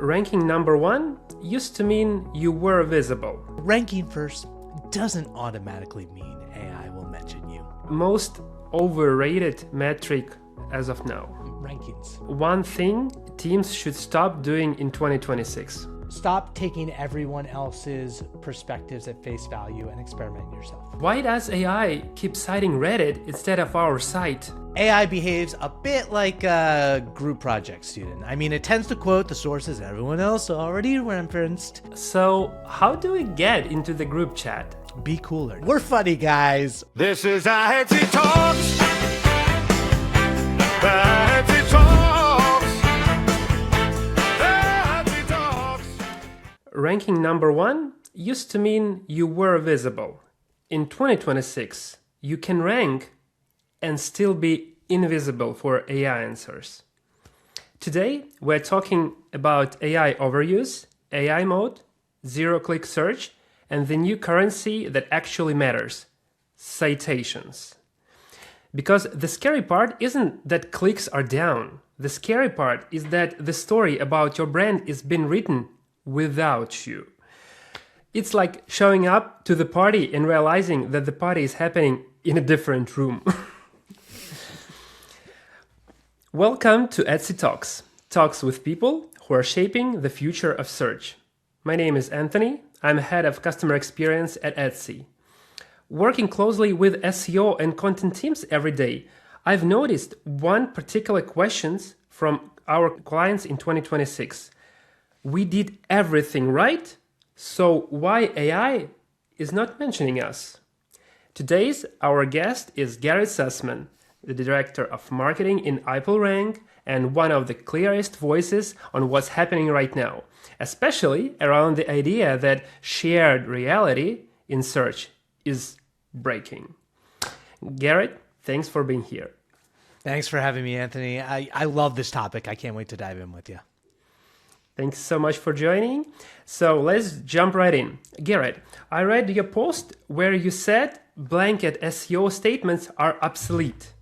Ranking number one used to mean you were visible. Ranking first doesn't automatically mean AI will mention you. Most overrated metric as of now. Rankings. One thing teams should stop doing in 2026. Stop taking everyone else's perspectives at face value and experiment yourself. Why does AI keep citing Reddit instead of our site? AI behaves a bit like a group project student. I mean, it tends to quote the sources everyone else already referenced. So how do we get into the group chat? Be cooler. We're funny, guys. This is Adsy Talks. Adsy Talks. Adsy Talks. Ranking number one used to mean you were visible. In 2026, you can rank and still be invisible for AI answers. Today, we're talking about AI overuse, AI mode, zero-click search, and the new currency that actually matters, citations. Because the scary part isn't that clicks are down. The scary part is that the story about your brand is being written without you. It's like showing up to the party and realizing that the party is happening in a different room. Welcome to Adsy Talks, talks with people who are shaping the future of search. My name is Anthony. I'm head of customer experience at Adsy. Working closely with SEO and content teams every day, I've noticed one particular questions from our clients in 2026. We did everything right, so why AI is not mentioning us? Today's our guest is Garrett Sussman, the director of marketing in iPullRank and one of the clearest voices on what's happening right now, especially around the idea that shared reality in search is breaking. Garrett, thanks for being here. Thanks for having me, Anthony. I love this topic. I can't wait to dive in with you. Thanks so much for joining. So let's jump right in. Garrett, I read your post where you said blanket SEO statements are obsolete.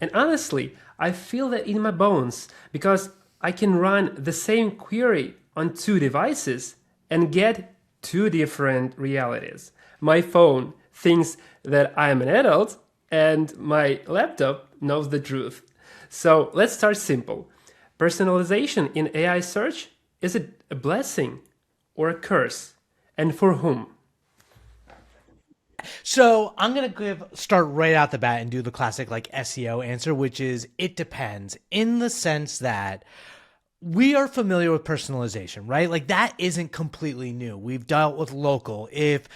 And honestly, I feel that in my bones because I can run the same query on two devices and get two different realities. My phone thinks that I'm an adult and my laptop knows the truth. So let's start simple. Personalization in AI search, is it a blessing or a curse? And for whom? So I'm going to start right out the bat and do the classic like SEO answer, which is it depends, in the sense that we are familiar with personalization, right? Like that isn't completely new. We've dealt with local. If,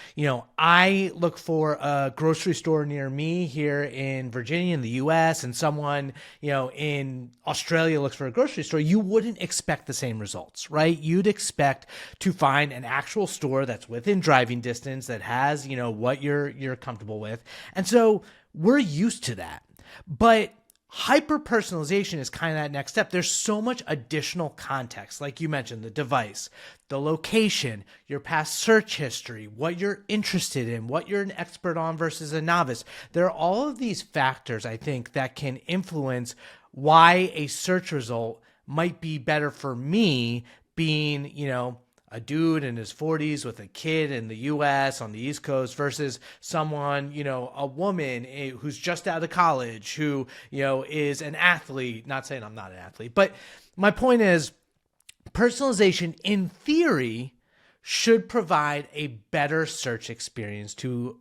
I look for a grocery store near me here in Virginia in the US and someone, in Australia looks for a grocery store, you wouldn't expect the same results, right? You'd expect to find an actual store that's within driving distance that has, what you're comfortable with. And so we're used to that. But hyper-personalization is kind of that next step. There's so much additional context, like you mentioned, the device, the location, your past search history, what you're interested in, what you're an expert on versus a novice. There are all of these factors, I think, that can influence why a search result might be better for me being, a dude in his 40s with a kid in the US on the East Coast versus someone, a woman who's just out of college who, is an athlete. Not saying I'm not an athlete, but my point is personalization in theory should provide a better search experience to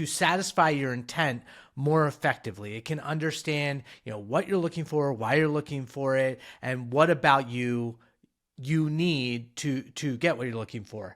satisfy your intent more effectively. It can understand, what you're looking for, why you're looking for it, and what about you need to get what you're looking for.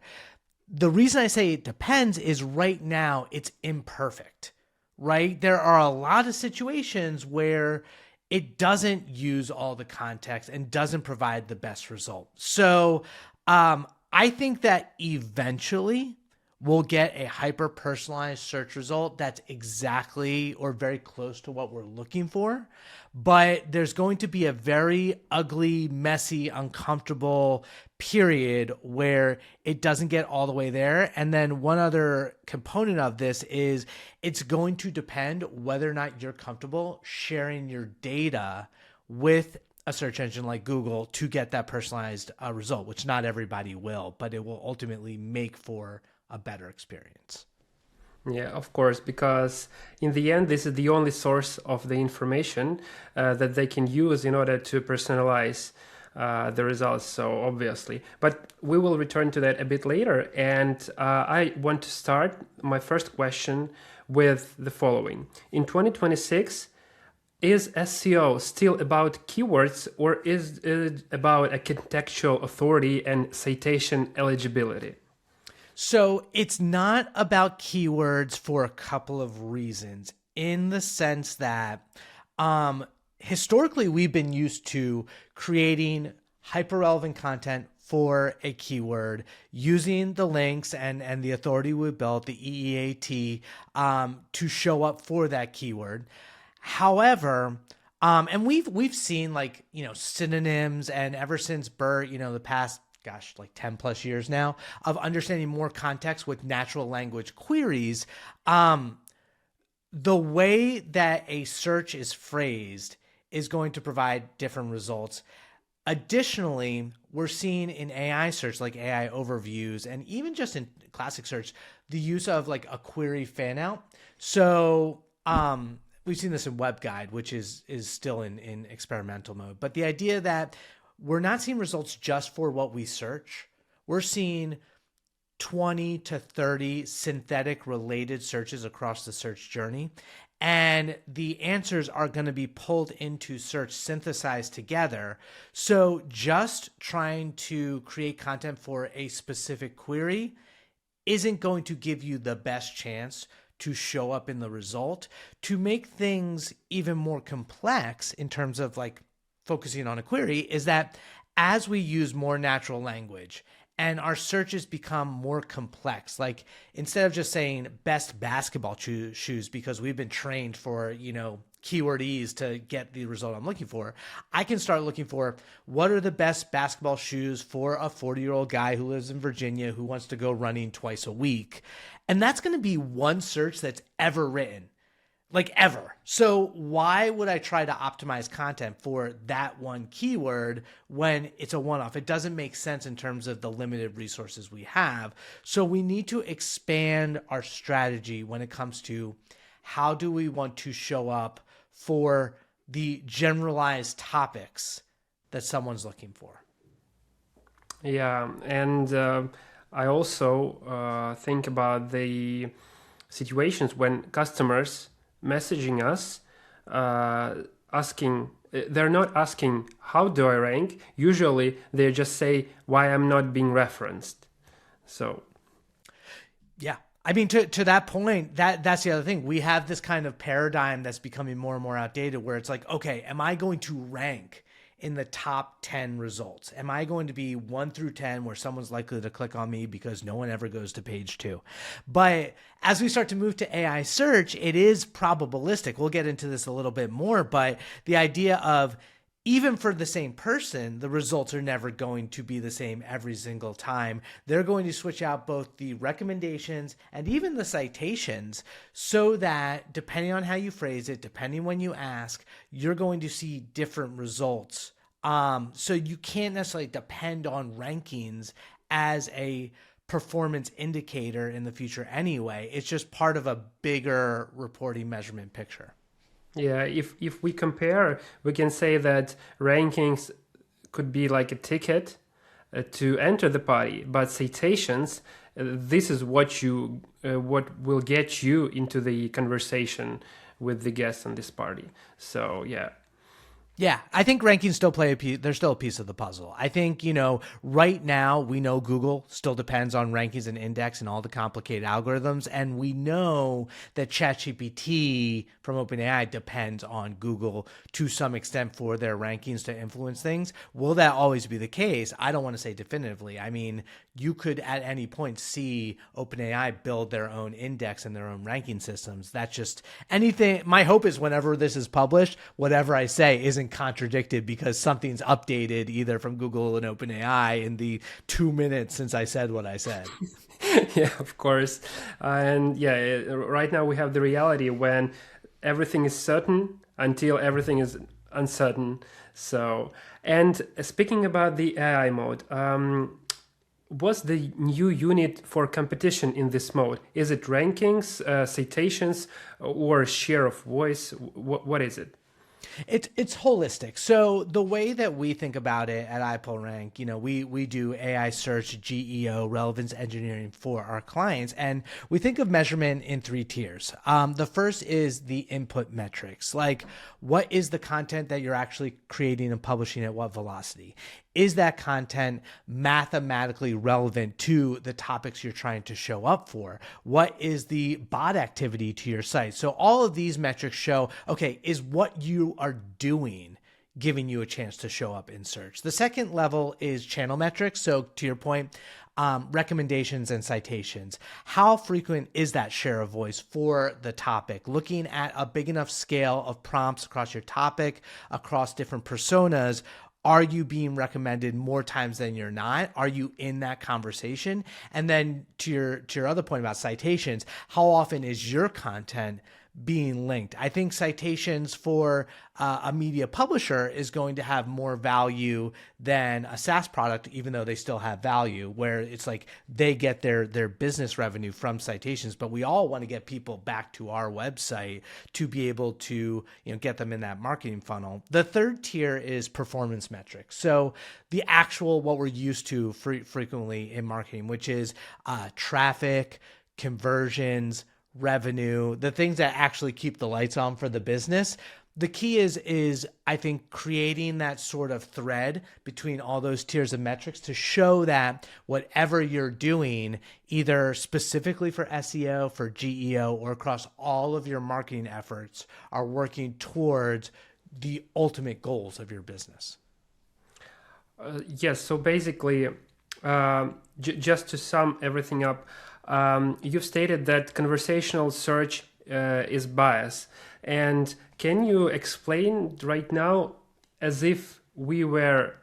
The reason I say it depends is right now it's imperfect, right? There are a lot of situations where it doesn't use all the context and doesn't provide the best result. So I think that eventually we'll get a hyper-personalized search result that's exactly or very close to what we're looking for. But there's going to be a very ugly, messy, uncomfortable period where it doesn't get all the way there. And then one other component of this is it's going to depend whether or not you're comfortable sharing your data with a search engine like Google to get that personalized result, which not everybody will, but it will ultimately make for a better experience. Yeah, of course, because in the end, this is the only source of the information that they can use in order to personalize the results. So obviously, but we will return to that a bit later. And I want to start my first question with the following. In 2026, is SEO still about keywords, or is it about a contextual authority and citation eligibility? So it's not about keywords for a couple of reasons, in the sense that historically we've been used to creating hyper-relevant content for a keyword using the links and the authority we built, the EEAT, to show up for that keyword. However, and we've seen like, synonyms, and ever since BERT, the past, like 10 plus years now of understanding more context with natural language queries, the way that a search is phrased is going to provide different results. Additionally, we're seeing in AI search, like AI overviews, and even just in classic search, the use of like a query fan out. So, we've seen this in WebGuide, which is still in experimental mode. But the idea that we're not seeing results just for what we search. We're seeing 20 to 30 synthetic related searches across the search journey. And the answers are going to be pulled into search, synthesized together. So just trying to create content for a specific query isn't going to give you the best chance to show up in the result. To make things even more complex in terms of like focusing on a query is that as we use more natural language and our searches become more complex, like instead of just saying best basketball shoes because we've been trained for, keyword ease to get the result I'm looking for, I can start looking for what are the best basketball shoes for a 40-year-old guy who lives in Virginia who wants to go running twice a week. And that's going to be one search that's ever written. Like ever. So why would I try to optimize content for that one keyword when it's a one-off? It doesn't make sense in terms of the limited resources we have. So we need to expand our strategy when it comes to how do we want to show up for the generalized topics that someone's looking for. Yeah, and I also think about the situations when customers messaging us asking, they're not asking how do I rank, usually they just say why I'm not being referenced. So yeah, I mean, to that point, that's the other thing. We have this kind of paradigm that's becoming more and more outdated where it's like, okay, am I going to rank in the top 10 results? Am I going to be 1 through 10 where someone's likely to click on me because no one ever goes to page 2? But as we start to move to AI search, it is probabilistic. We'll get into this a little bit more, but the idea of even for the same person, the results are never going to be the same every single time. They're going to switch out both the recommendations and even the citations so that depending on how you phrase it, depending when you ask, you're going to see different results. So you can't necessarily depend on rankings as a performance indicator in the future anyway. It's just part of a bigger reporting measurement picture. Yeah, if we compare, we can say that rankings could be like a ticket to enter the party, but citations, this is what will get you into the conversation with the guests on this party. So yeah. Yeah, I think rankings still play a piece. They're still a piece of the puzzle. I think, right now we know Google still depends on rankings and index and all the complicated algorithms. And we know that ChatGPT from OpenAI depends on Google to some extent for their rankings to influence things. Will that always be the case? I don't want to say definitively. I mean, you could at any point see OpenAI build their own index and their own ranking systems. That's just anything. My hope is whenever this is published, whatever I say isn't contradicted because something's updated either from Google and OpenAI in the 2 minutes since I said what I said. Yeah, of course. And yeah, right now we have the reality when everything is certain until everything is uncertain. So, and speaking about the AI mode, what's the new unit for competition in this mode? Is it rankings, citations, or share of voice? What is it? It's holistic. So the way that we think about it at iPullRank, we do AI search, GEO, relevance engineering for our clients, and we think of measurement in 3 tiers. The first is the input metrics, like what is the content that you're actually creating and publishing at what velocity? Is that content mathematically relevant to the topics you're trying to show up for? What is the bot activity to your site? So all of these metrics show, okay, is what you are doing giving you a chance to show up in search? The second level is channel metrics. So to your point, recommendations and citations. How frequent is that share of voice for the topic? Looking at a big enough scale of prompts across your topic, across different personas, are you being recommended more times than you're not? Are you in that conversation? And then to your other point about citations, how often is your content being linked? I think citations for a media publisher is going to have more value than a SaaS product, even though they still have value, where it's like they get their business revenue from citations, but we all want to get people back to our website to be able to get them in that marketing funnel. The third tier is performance metrics. So the actual, what we're used to frequently in marketing, which is traffic, conversions, revenue, the things that actually keep the lights on for the business. The key is I think creating that sort of thread between all those tiers of metrics to show that whatever you're doing, either specifically for SEO, for GEO, or across all of your marketing efforts, are working towards the ultimate goals of your business. Yes, so basically, just to sum everything up, you've stated that conversational search is biased. And can you explain right now, as if we were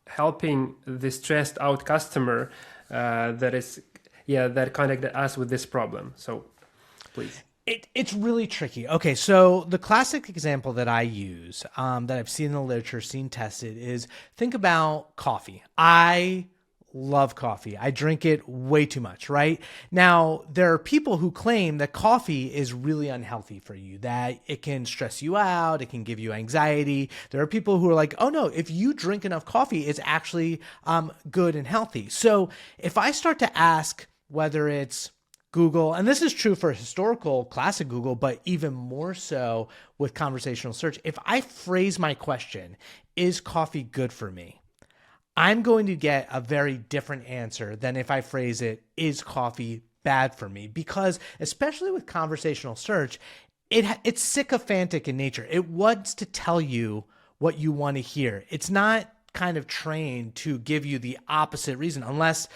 helping the stressed out customer that contacted us with this problem? So please. It's really tricky. Okay, so the classic example that I use, that I've seen in the literature, seen tested, is think about coffee. I love coffee. I drink it way too much, right? Now, there are people who claim that coffee is really unhealthy for you, that it can stress you out, it can give you anxiety. There are people who are like, oh no, if you drink enough coffee, it's actually good and healthy. So if I start to ask whether it's Google, and this is true for historical classic Google, but even more so with conversational search, if I phrase my question, is coffee good for me? I'm going to get a very different answer than if I phrase it, is coffee bad for me? Because especially with conversational search, it's sycophantic in nature. It wants to tell you what you want to hear. It's not kind of trained to give you the opposite reason, unless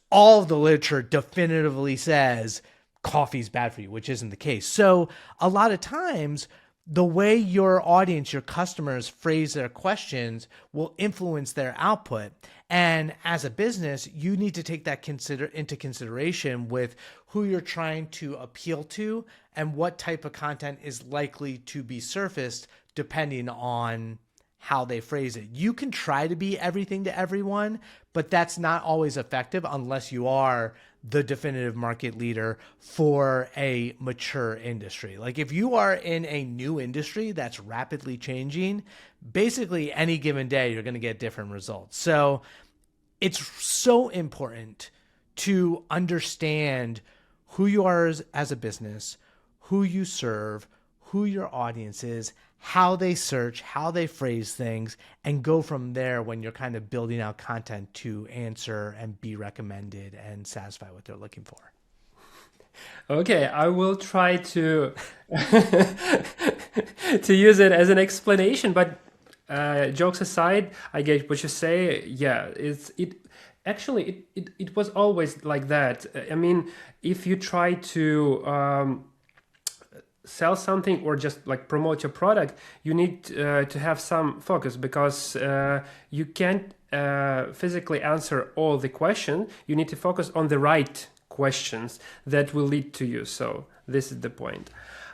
all of the literature definitively says coffee's bad for you, which isn't the case. So a lot of times, the way your audience, your customers phrase their questions will influence their output. And as a business, you need to take that into consideration with who you're trying to appeal to and what type of content is likely to be surfaced depending on how they phrase it. You can try to be everything to everyone, but that's not always effective unless you are the definitive market leader for a mature industry. Like if you are in a new industry that's rapidly changing, basically any given day, you're going to get different results. So it's so important to understand who you are as a business, who you serve, who your audience is, how they search, how they phrase things, and go from there when you're kind of building out content to answer and be recommended and satisfy what they're looking for. Okay, I will try to to use it as an explanation, but jokes aside, I get what you say. Yeah, it was always like that. I mean, if you try to sell something or just like promote your product, you need to have some focus, because you can't physically answer all the questions. You need to focus on the right questions that will lead to you. So this is the point.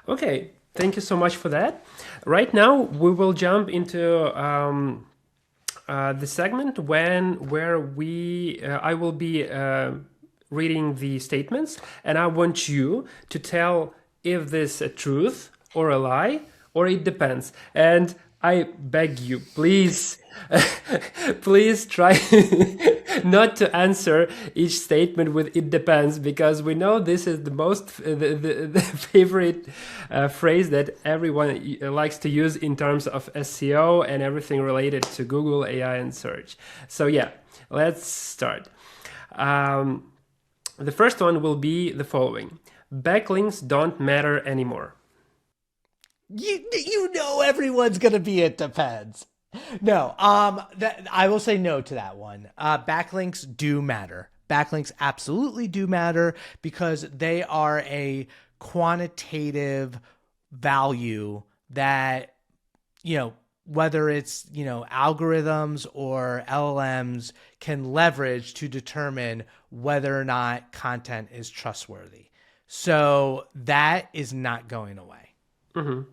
Okay, Thank you so much for that. Right now, we will jump into the segment where I will be reading the statements, and I want you to tell if this is a truth or a lie, or it depends. And I beg you, please, please try not to answer each statement with "it depends," because we know this is the most the favorite phrase that everyone likes to use in terms of SEO and everything related to Google, AI, and search. So yeah, let's start. The first one will be the following: backlinks don't matter anymore. You know everyone's gonna be it depends. No, that I will say no to that one. Backlinks do matter. Backlinks absolutely do matter because they are a quantitative value that, whether it's, algorithms or LLMs can leverage to determine whether or not content is trustworthy. So that is not going away. Mm-hmm.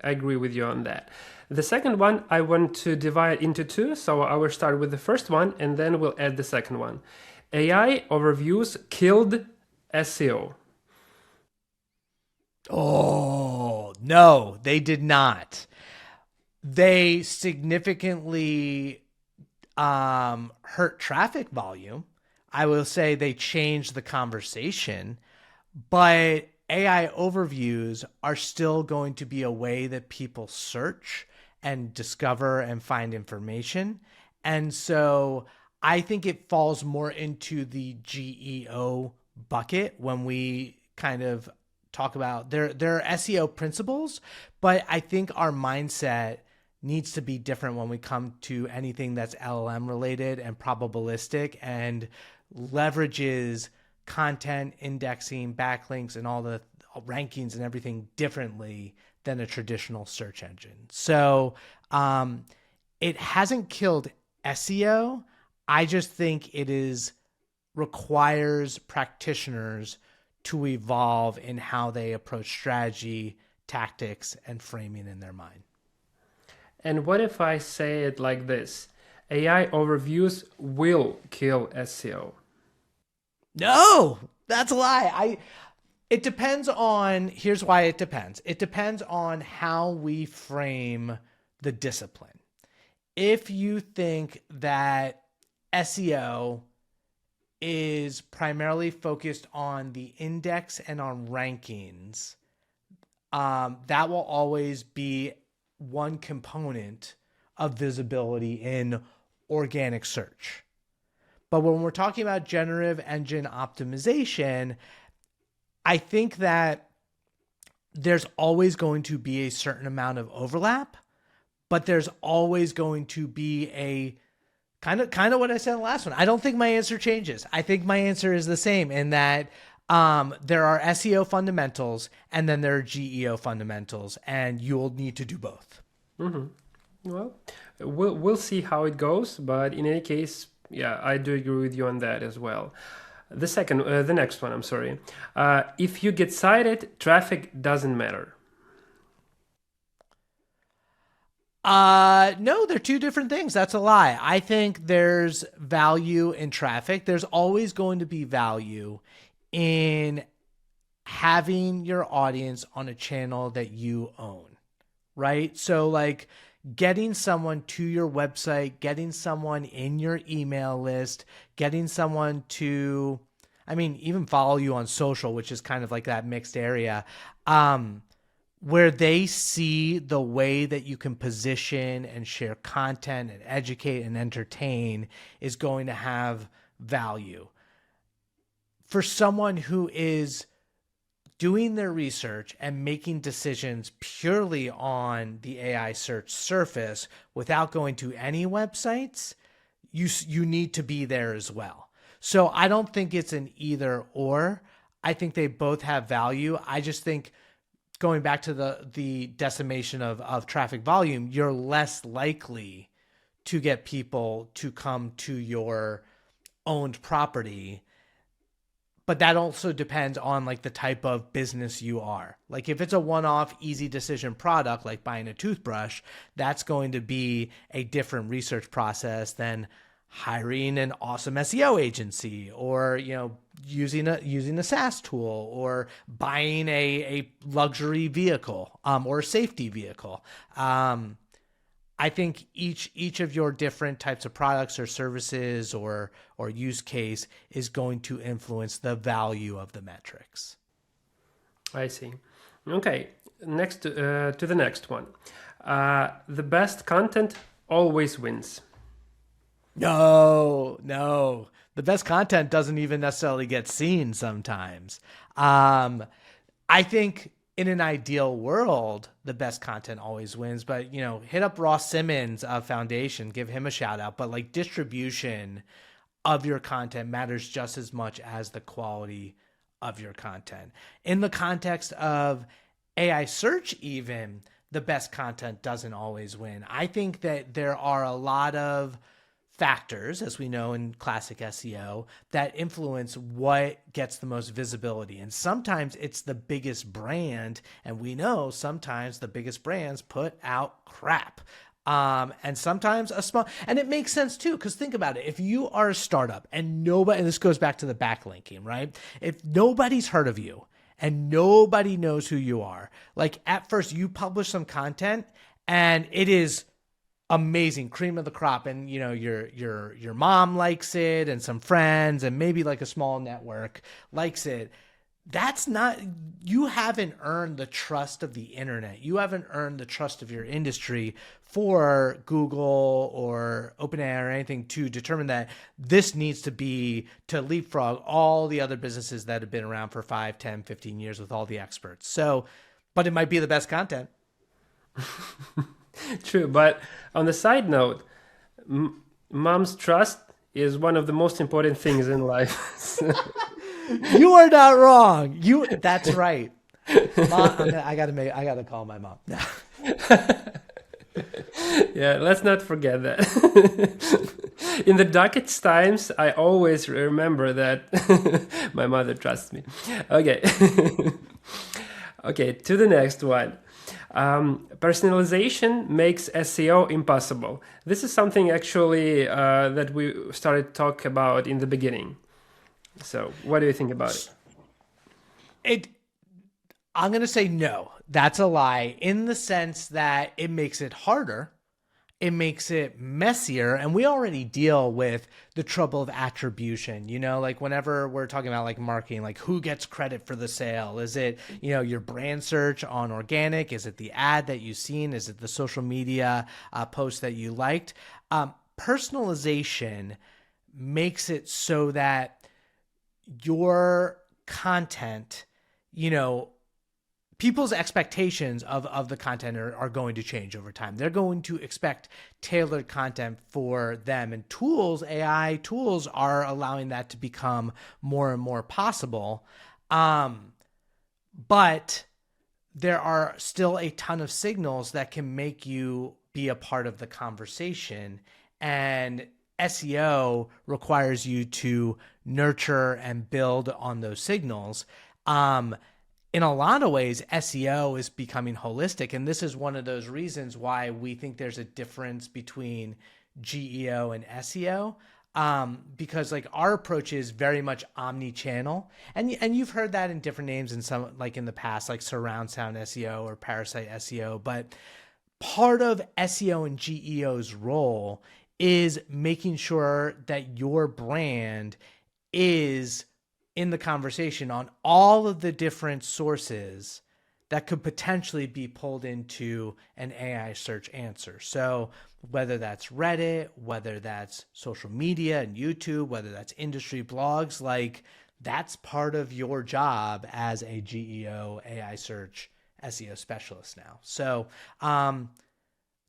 I agree with you on that. The second one, I want to divide into two. So I will start with the first one and then we'll add the second one. AI overviews killed SEO. Oh, no, they did not. They significantly hurt traffic volume. I will say they changed the conversation, but AI overviews are still going to be a way that people search and discover and find information. And so I think it falls more into the GEO bucket when we kind of talk about there are SEO principles, but I think our mindset needs to be different when we come to anything that's LLM related and probabilistic and leverages content, indexing, backlinks, and all the rankings and everything differently than a traditional search engine. So it hasn't killed SEO. I just think it requires practitioners to evolve in how they approach strategy, tactics, and framing in their mind. And what if I say it like this? AI overviews will kill SEO. No, that's a lie. It depends on, here's why it depends. It depends on how we frame the discipline. If you think that SEO is primarily focused on the index and on rankings, that will always be one component of visibility in organic search. But when we're talking about generative engine optimization, I think that there's always going to be a certain amount of overlap, but there's always going to be a kind of what I said in the last one. I don't think my answer changes. I think my answer is the same in that there are SEO fundamentals and then there are GEO fundamentals, and you'll need to do both. Mm-hmm. Well, we'll see how it goes, but in any case, yeah, I do agree with you on that as well. The next one, I'm sorry. If you get cited, traffic doesn't matter. No, they're two different things. That's a lie. I think there's value in traffic. There's always going to be value in having your audience on a channel that you own, right? So like getting someone to your website, getting someone in your email list, getting someone to, even follow you on social, which is kind of like that mixed area, where they see the way that you can position and share content and educate and entertain is going to have value. For someone who is doing their research and making decisions purely on the AI search surface without going to any websites, you need to be there as well. So I don't think it's an either or. I think they both have value. I just think going back to the decimation of traffic volume, you're less likely to get people to come to your owned property But that also depends on like the type of business you are. Like if it's a one-off easy decision product, like buying a toothbrush, that's going to be a different research process than hiring an awesome SEO agency, or, you know, using a SaaS tool, or buying a luxury vehicle, or a safety vehicle. I think each of your different types of products or services or use case is going to influence the value of the metrics. I see. Okay, next to the next one. The best content always wins. No. The best content doesn't even necessarily get seen sometimes. I think in an ideal world, the best content always wins. But, you know, hit up Ross Simmons of Foundation, give him a shout out. But like distribution of your content matters just as much as the quality of your content. In the context of AI search, even, the best content doesn't always win. I think that there are a lot of factors, as we know in classic SEO, that influence what gets the most visibility. And sometimes it's the biggest brand, and we know sometimes the biggest brands put out crap. And sometimes a small, and it makes sense too, because think about it. If you are a startup and nobody, and this goes back to the backlinking, right? If nobody's heard of you and nobody knows who you are, like at first you publish some content and it is amazing, cream of the crop, and you know your mom likes it, and some friends, and maybe like a small network likes it. That's not, you haven't earned the trust of the internet. You haven't earned the trust of your industry for Google or OpenAI or anything to determine that this needs to leapfrog all the other businesses that have been around for 5, 10, 15 years with all the experts. So, but it might be the best content. True, but on the side note, mom's trust is one of the most important things in life. You are not wrong. That's right. Mom, I gotta call my mom. Yeah, let's not forget that. In the darkest times, I always remember that my mother trusts me. Okay. Okay, to the next one. Personalization makes SEO impossible. This is something actually that we started to talk about in the beginning. So what do you think about it? I'm going to say no. That's a lie, in the sense that it makes it harder. It makes it messier. And we already deal with the trouble of attribution. You know, like whenever we're talking about like marketing, like who gets credit for the sale? Is it, you know, your brand search on organic? Is it the ad that you've seen? Is it the social media post that you liked? Personalization makes it so that your content, you know, people's expectations of the content are going to change over time. They're going to expect tailored content for them, and AI tools are allowing that to become more and more possible. But there are still a ton of signals that can make you be a part of the conversation, and SEO requires you to nurture and build on those signals. In a lot of ways, SEO is becoming holistic, and this is one of those reasons why we think there's a difference between GEO and SEO, because like our approach is very much omnichannel, and you've heard that in different names in some, like in the past, like surround sound SEO or parasite SEO. But part of SEO and GEO's role is making sure that your brand is in the conversation on all of the different sources that could potentially be pulled into an AI search answer. So whether that's Reddit, whether that's social media and YouTube, whether that's industry blogs, like that's part of your job as a GEO AI search SEO specialist now. So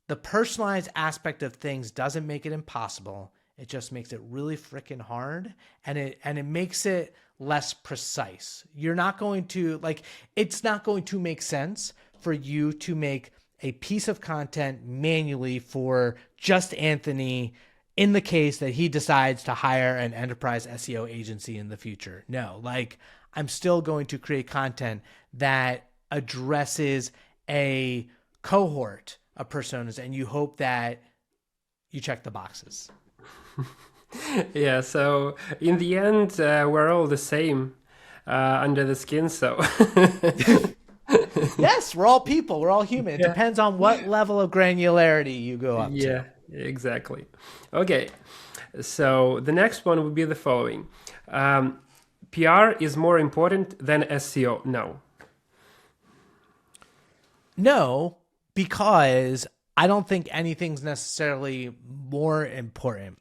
the personalized aspect of things doesn't make it impossible. It just makes it really freaking hard, and it makes it less precise. You're not going to, like, it's not going to make sense for you to make a piece of content manually for just Anthony in the case that he decides to hire an enterprise SEO agency in the future. No, like I'm still going to create content that addresses a cohort of personas, and you hope that you check the boxes. Yeah, so in the end, we're all the same under the skin, so. Yes, we're all people. We're all human. It Yeah. depends on what level of granularity you go up to. Yeah, exactly. Okay, so the next one would be the following. PR is more important than SEO. No. No, because I don't think anything's necessarily more important.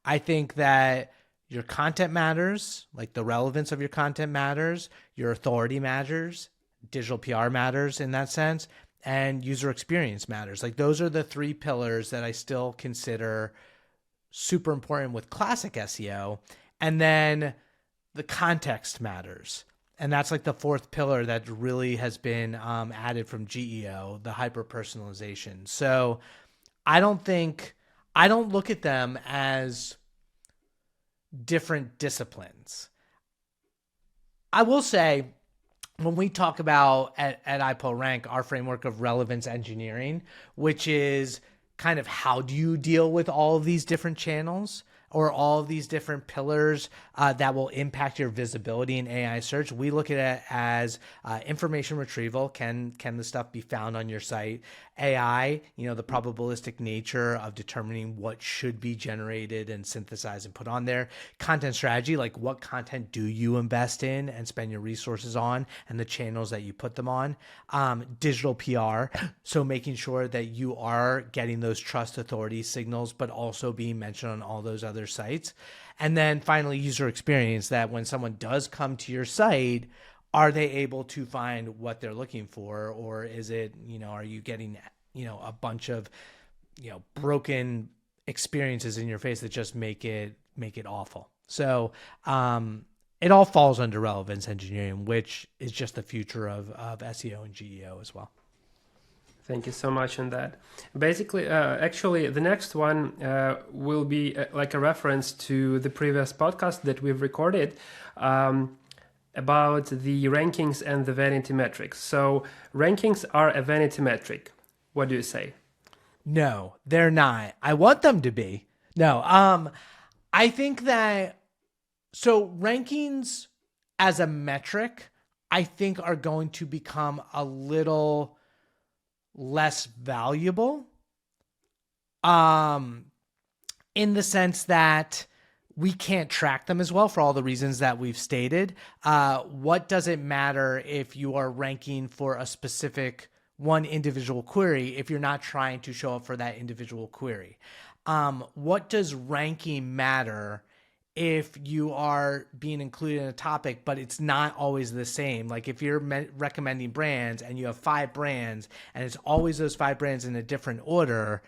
I think that your content matters, like the relevance of your content matters, your authority matters, digital PR matters in that sense, and user experience matters. Like those are the three pillars that I still consider super important with classic SEO. And then the context matters. And that's like the fourth pillar that really has been added from GEO, the hyper-personalization. So I don't look at them as different disciplines. I will say, when we talk about at iPullRank, our framework of relevance engineering, which is kind of how do you deal with all of these different channels or all of these different pillars that will impact your visibility in AI search, we look at it as information retrieval. Can the stuff be found on your site? AI, the probabilistic nature of determining what should be generated and synthesized and put on there. Content strategy, like what content do you invest in and spend your resources on, and the channels that you put them on. Digital PR, so making sure that you are getting those trust authority signals, but also being mentioned on all those other sites. And then finally, user experience, that when someone does come to your site, are they able to find what they're looking for? Or is it, are you getting, a bunch of, broken experiences in your face that just make it awful? So it all falls under relevance engineering, which is just the future of SEO and GEO as well. Thank you so much on that. Basically, actually, the next one will be like a reference to the previous podcast that we've recorded about the rankings and the vanity metrics. So rankings are a vanity metric. What do you say? No, they're not. I want them to be. No, I think that, so rankings as a metric, I think are going to become a little less valuable in the sense that we can't track them as well for all the reasons that we've stated. What does it matter if you are ranking for a specific one individual query if you're not trying to show up for that individual query? What does ranking matter if you are being included in a topic, but it's not always the same? Like if you're recommending brands and you have 5 brands and it's always those 5 brands in a different order,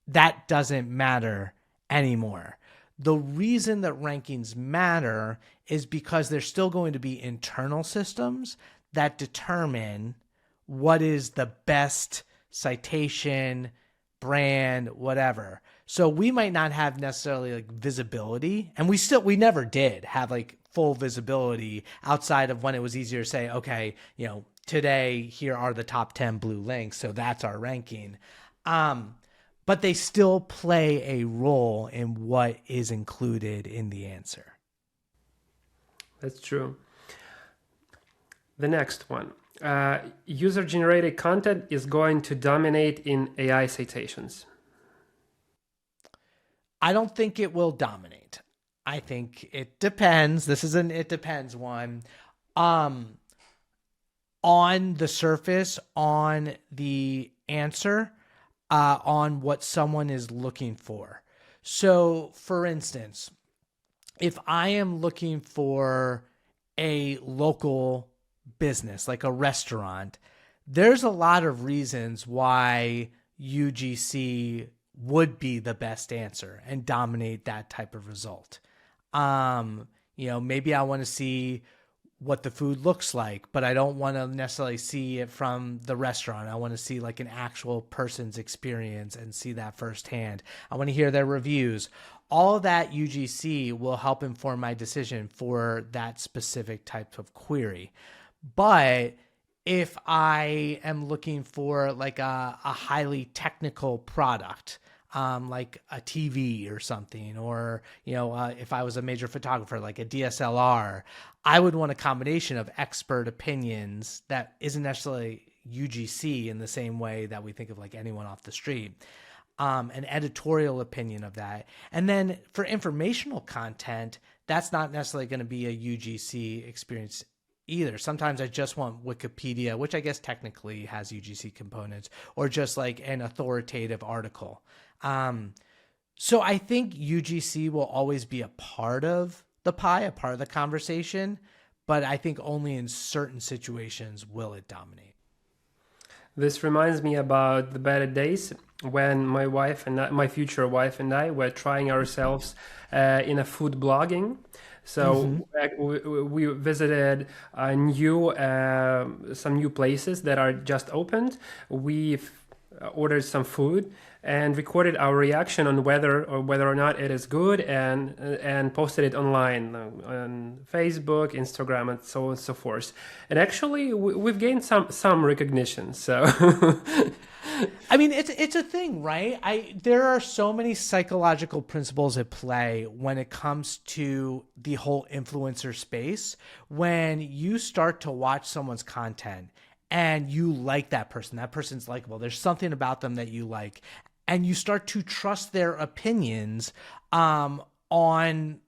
that doesn't matter anymore. The reason that rankings matter is because there's still going to be internal systems that determine what is the best citation, brand, whatever. So we might not have necessarily like visibility, and we never did have like full visibility outside of when it was easier to say, okay, today here are the top 10 blue links, so that's our ranking. But they still play a role in what is included in the answer. That's true. The next one. User-generated content is going to dominate in AI citations. I don't think it will dominate. I think it depends. This is an it depends one. On the surface, on the answer, on what someone is looking for. So, for instance, if I am looking for a local business, like a restaurant, there's a lot of reasons why UGC would be the best answer and dominate that type of result. Maybe I want to see what the food looks like, but I don't want to necessarily see it from the restaurant. I want to see like an actual person's experience and see that firsthand. I want to hear their reviews. All of that UGC will help inform my decision for that specific type of query. But if I am looking for like a highly technical product, like a TV or something, or, if I was a major photographer, like a DSLR, I would want a combination of expert opinions that isn't necessarily UGC in the same way that we think of like anyone off the street, an editorial opinion of that. And then for informational content, that's not necessarily going to be a UGC experience either. Sometimes I just want Wikipedia, which I guess technically has UGC components, or just like an authoritative article. So I think UGC will always be a part of the pie, a part of the conversation, but I think only in certain situations will it dominate. This reminds me about the better days when my wife and my future wife and I were trying ourselves in a food blogging. So we visited some new places that are just opened. We've ordered some food and recorded our reaction on whether or not it is good, and posted it online on Facebook, Instagram, and so on and so forth. And actually, we've gained some recognition. So. I mean, it's a thing, right? There are so many psychological principles at play when it comes to the whole influencer space. When you start to watch someone's content and you like that person's likable, there's something about them that you like, and you start to trust their opinions on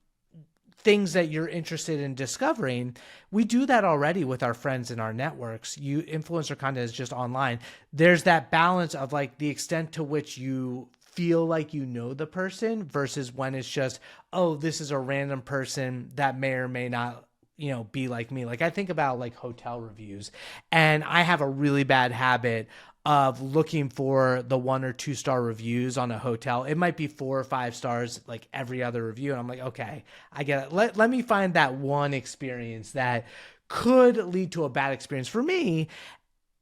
things that you're interested in discovering. We do that already with our friends in our networks. Influencer content is just online. There's that balance of like the extent to which you feel like you know the person versus when it's just, oh, this is a random person that may or may not, be like me. Like I think about like hotel reviews, and I have a really bad habit of looking for the 1 or 2 star reviews on a hotel. It might be 4 or 5 stars like every other review. And I'm like, okay, I get it. Let me find that one experience that could lead to a bad experience for me.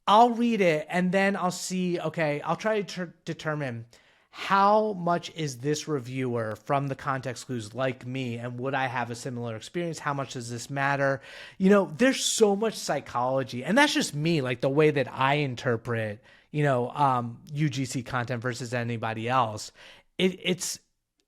I'll read it and then I'll see, okay, I'll try to determine how much is this reviewer from the context clues like me, and would I have a similar experience? How much does this matter? There's so much psychology, and that's just me, like the way that I interpret, UGC content versus anybody else. It's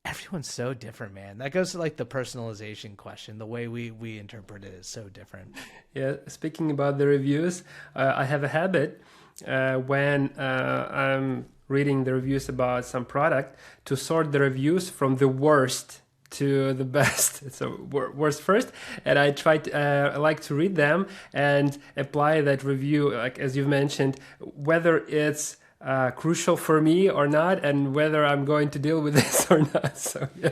everyone's so different, man. That goes to like the personalization question. The way we interpret it is so different. Yeah. Speaking about the reviews, I have a habit when I'm reading the reviews about some product to sort the reviews from the worst to the best. So worst first, and I like to read them and apply that review, like as you've mentioned, whether it's crucial for me or not, and whether I'm going to deal with this or not. So yeah.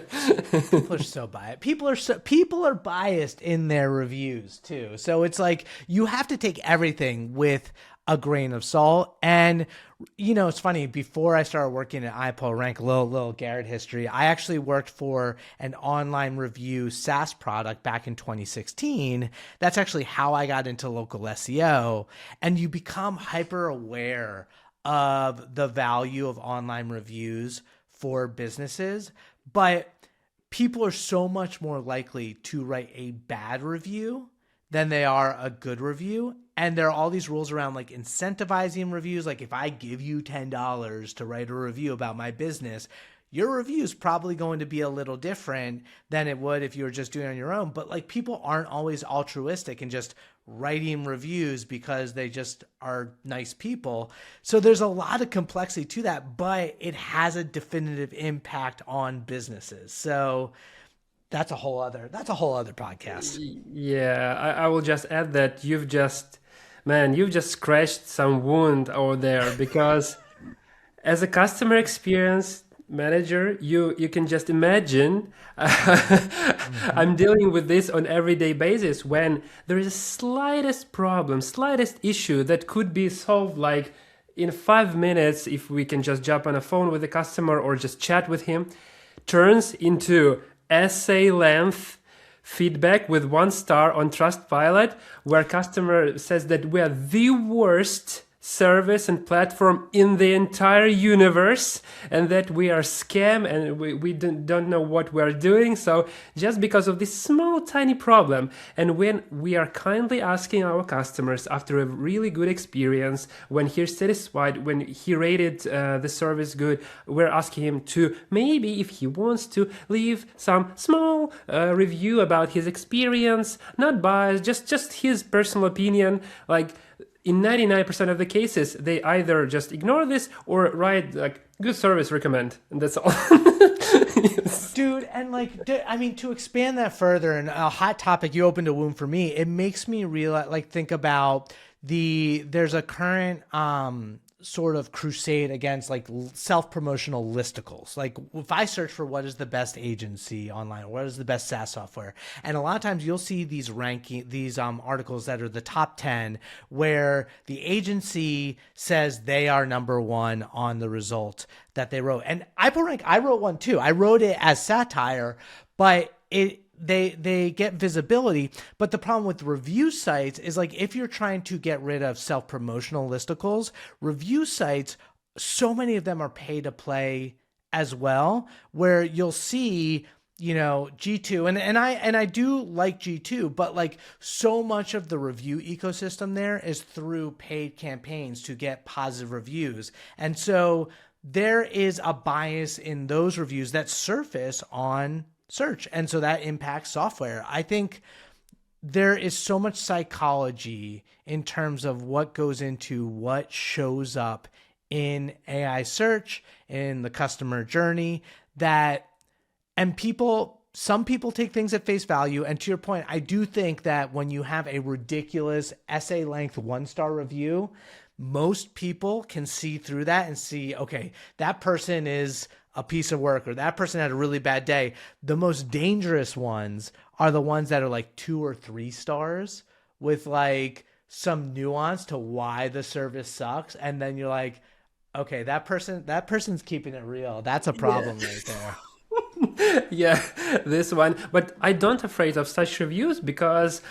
People are so biased. People are biased in their reviews too. So it's like you have to take everything with a grain of salt. And it's funny, before I started working at iPullRank, a little Garrett history, I actually worked for an online review SaaS product back in 2016. That's actually how I got into local SEO. And you become hyper aware of the value of online reviews for businesses, but people are so much more likely to write a bad review than they are a good review. And there are all these rules around like incentivizing reviews. Like if I give you $10 to write a review about my business, your review is probably going to be a little different than it would if you were just doing it on your own. But like people aren't always altruistic and just writing reviews because they just are nice people. So there's a lot of complexity to that, but it has a definitive impact on businesses. So that's a whole other podcast. Yeah, I will just add that you've just scratched some wound over there, because as a customer experience manager, you can just imagine I'm dealing with this on everyday basis when there is a slightest problem, slightest issue that could be solved like in 5 minutes if we can just jump on a phone with the customer or just chat with him, turns into essay length feedback with 1 star on Trustpilot, where customer says that we are the worst service and platform in the entire universe, and that we are scam and we don't know what we're doing. So just because of this small tiny problem, and when we are kindly asking our customers after a really good experience, when he's satisfied, when he rated the service good, we're asking him to maybe, if he wants to, leave some small review about his experience, not biased, just his personal opinion. Like, in 99% of the cases, they either just ignore this or write like good service, recommend, and that's all. Yes. Dude, and like, I mean, to expand that further, and a hot topic, you opened a wound for me. It makes me realize, like, think about there's a current sort of crusade against like self-promotional listicles. Like, if I search for what is the best agency online, what is the best SaaS software, and a lot of times you'll see these articles that are the top 10 where the agency says they are number one on the result that they wrote. And iPullRank, I wrote one too. I wrote it as satire, but they get visibility. But the problem with review sites is, like, if you're trying to get rid of self-promotional listicles, review sites, so many of them are pay to play as well, where you'll see, you know, G2, and I do like G2, but like, so much of the review ecosystem there is through paid campaigns to get positive reviews. And so there is a bias in those reviews that surface on search. And so that impacts software. I think there is so much psychology in terms of what goes into what shows up in AI search, in the customer journey, that, and some people take things at face value. And to your point, I do think that when you have a ridiculous essay length 1-star review, most people can see through that and see, okay, that person is a piece of work, or that person had a really bad day. The most dangerous ones are the ones that are like 2 or 3 stars with like some nuance to why the service sucks. And then you're like, okay, that person's keeping it real. That's a problem right there. Yeah, this one. But I don't afraid of such reviews, because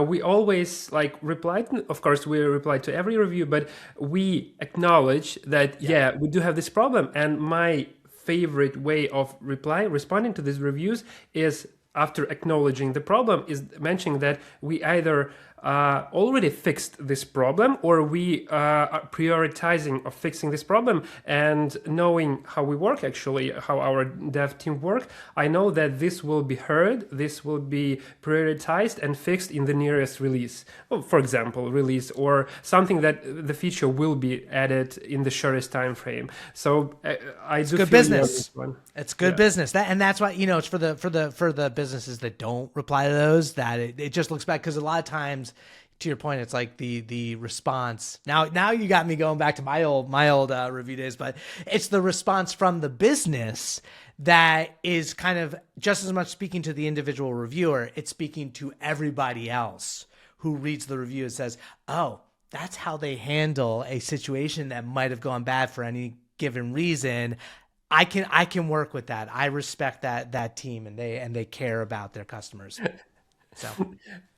we always like reply. Of course, we reply to every review, but we acknowledge that, yeah, we do have this problem. And my favorite way of responding to these reviews is, after acknowledging the problem, is mentioning that we either already fixed this problem, or we are prioritizing of fixing this problem. And knowing how we work, actually, how our dev team work, I know that this will be heard, this will be prioritized and fixed in the nearest release. Well, for example, release, or something that the feature will be added in the shortest time frame. So I do good feel business. this one. It's good business. And that's why, you know, it's for the businesses that don't reply to those, that it just looks bad, because a lot of times, to your point, it's like the response. Now you got me going back to my old review days, but it's the response from the business that is kind of just as much speaking to the individual reviewer. It's speaking to everybody else who reads the review and says, oh, that's how they handle a situation that might have gone bad for any given reason. I can work with that. I respect that team, and they care about their customers. So,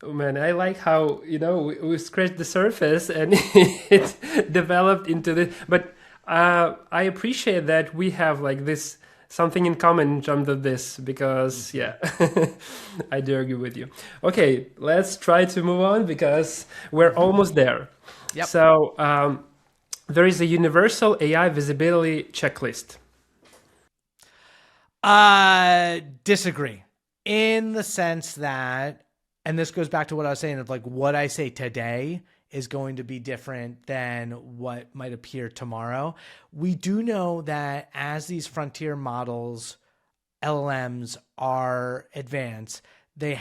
oh man, I like how, you know, we scratched the surface and it developed into this. But I appreciate that we have like this something in common in terms of this, because yeah, I do agree with you. Okay, let's try to move on, because we're almost there. Yep. So there is a universal AI visibility checklist. Disagree, in the sense that, and this goes back to what I was saying of like, what I say today is going to be different than what might appear tomorrow. We do know that as these frontier models, LLMs, are advanced, they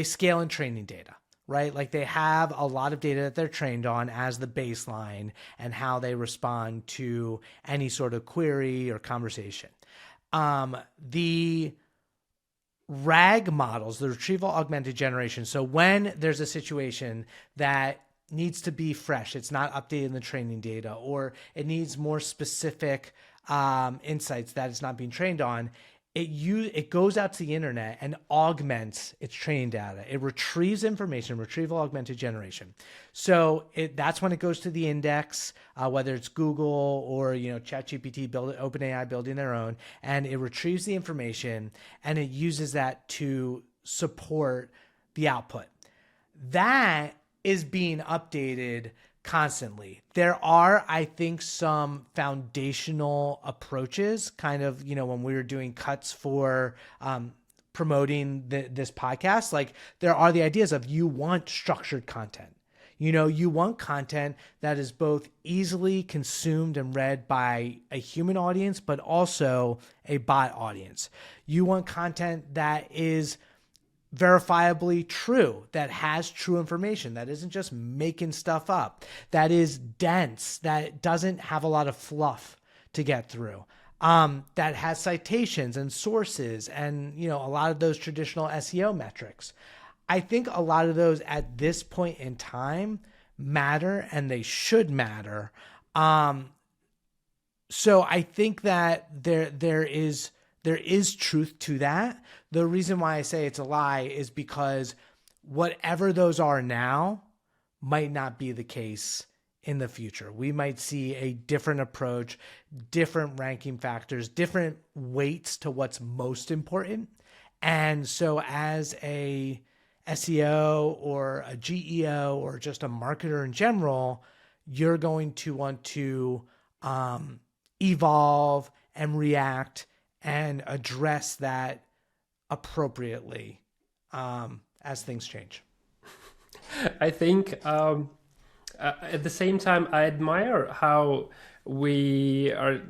scale in training data, right? Like, they have a lot of data that they're trained on as the baseline, and how they respond to any sort of query or conversation. The RAG models, the retrieval augmented generation. So when there's a situation that needs to be fresh, it's not updated in the training data, or it needs more specific insights that it's not being trained on, it goes out to the internet and augments its training data. It retrieves information, retrieval augmented generation. So that's when it goes to the index, whether it's Google or ChatGPT, OpenAI building their own, and it retrieves the information and it uses that to support the output. That is being updated constantly. There are, I think, some foundational approaches, kind of, when we were doing cuts for promoting this podcast, like there are the ideas of you want structured content. You want content that is both easily consumed and read by a human audience, but also a bot audience. You want content that is verifiably true, that has true information, that isn't just making stuff up, that is dense, that doesn't have a lot of fluff to get through, that has citations and sources and, a lot of those traditional SEO metrics. I think a lot of those at this point in time matter, and they should matter. So I think that there is truth to that. The reason why I say it's a lie is because whatever those are now might not be the case in the future. We might see a different approach, different ranking factors, different weights to what's most important. And so as a SEO or a GEO or just a marketer in general, you're going to want to evolve and react and address that appropriately as things change. I think at the same time, I admire how we are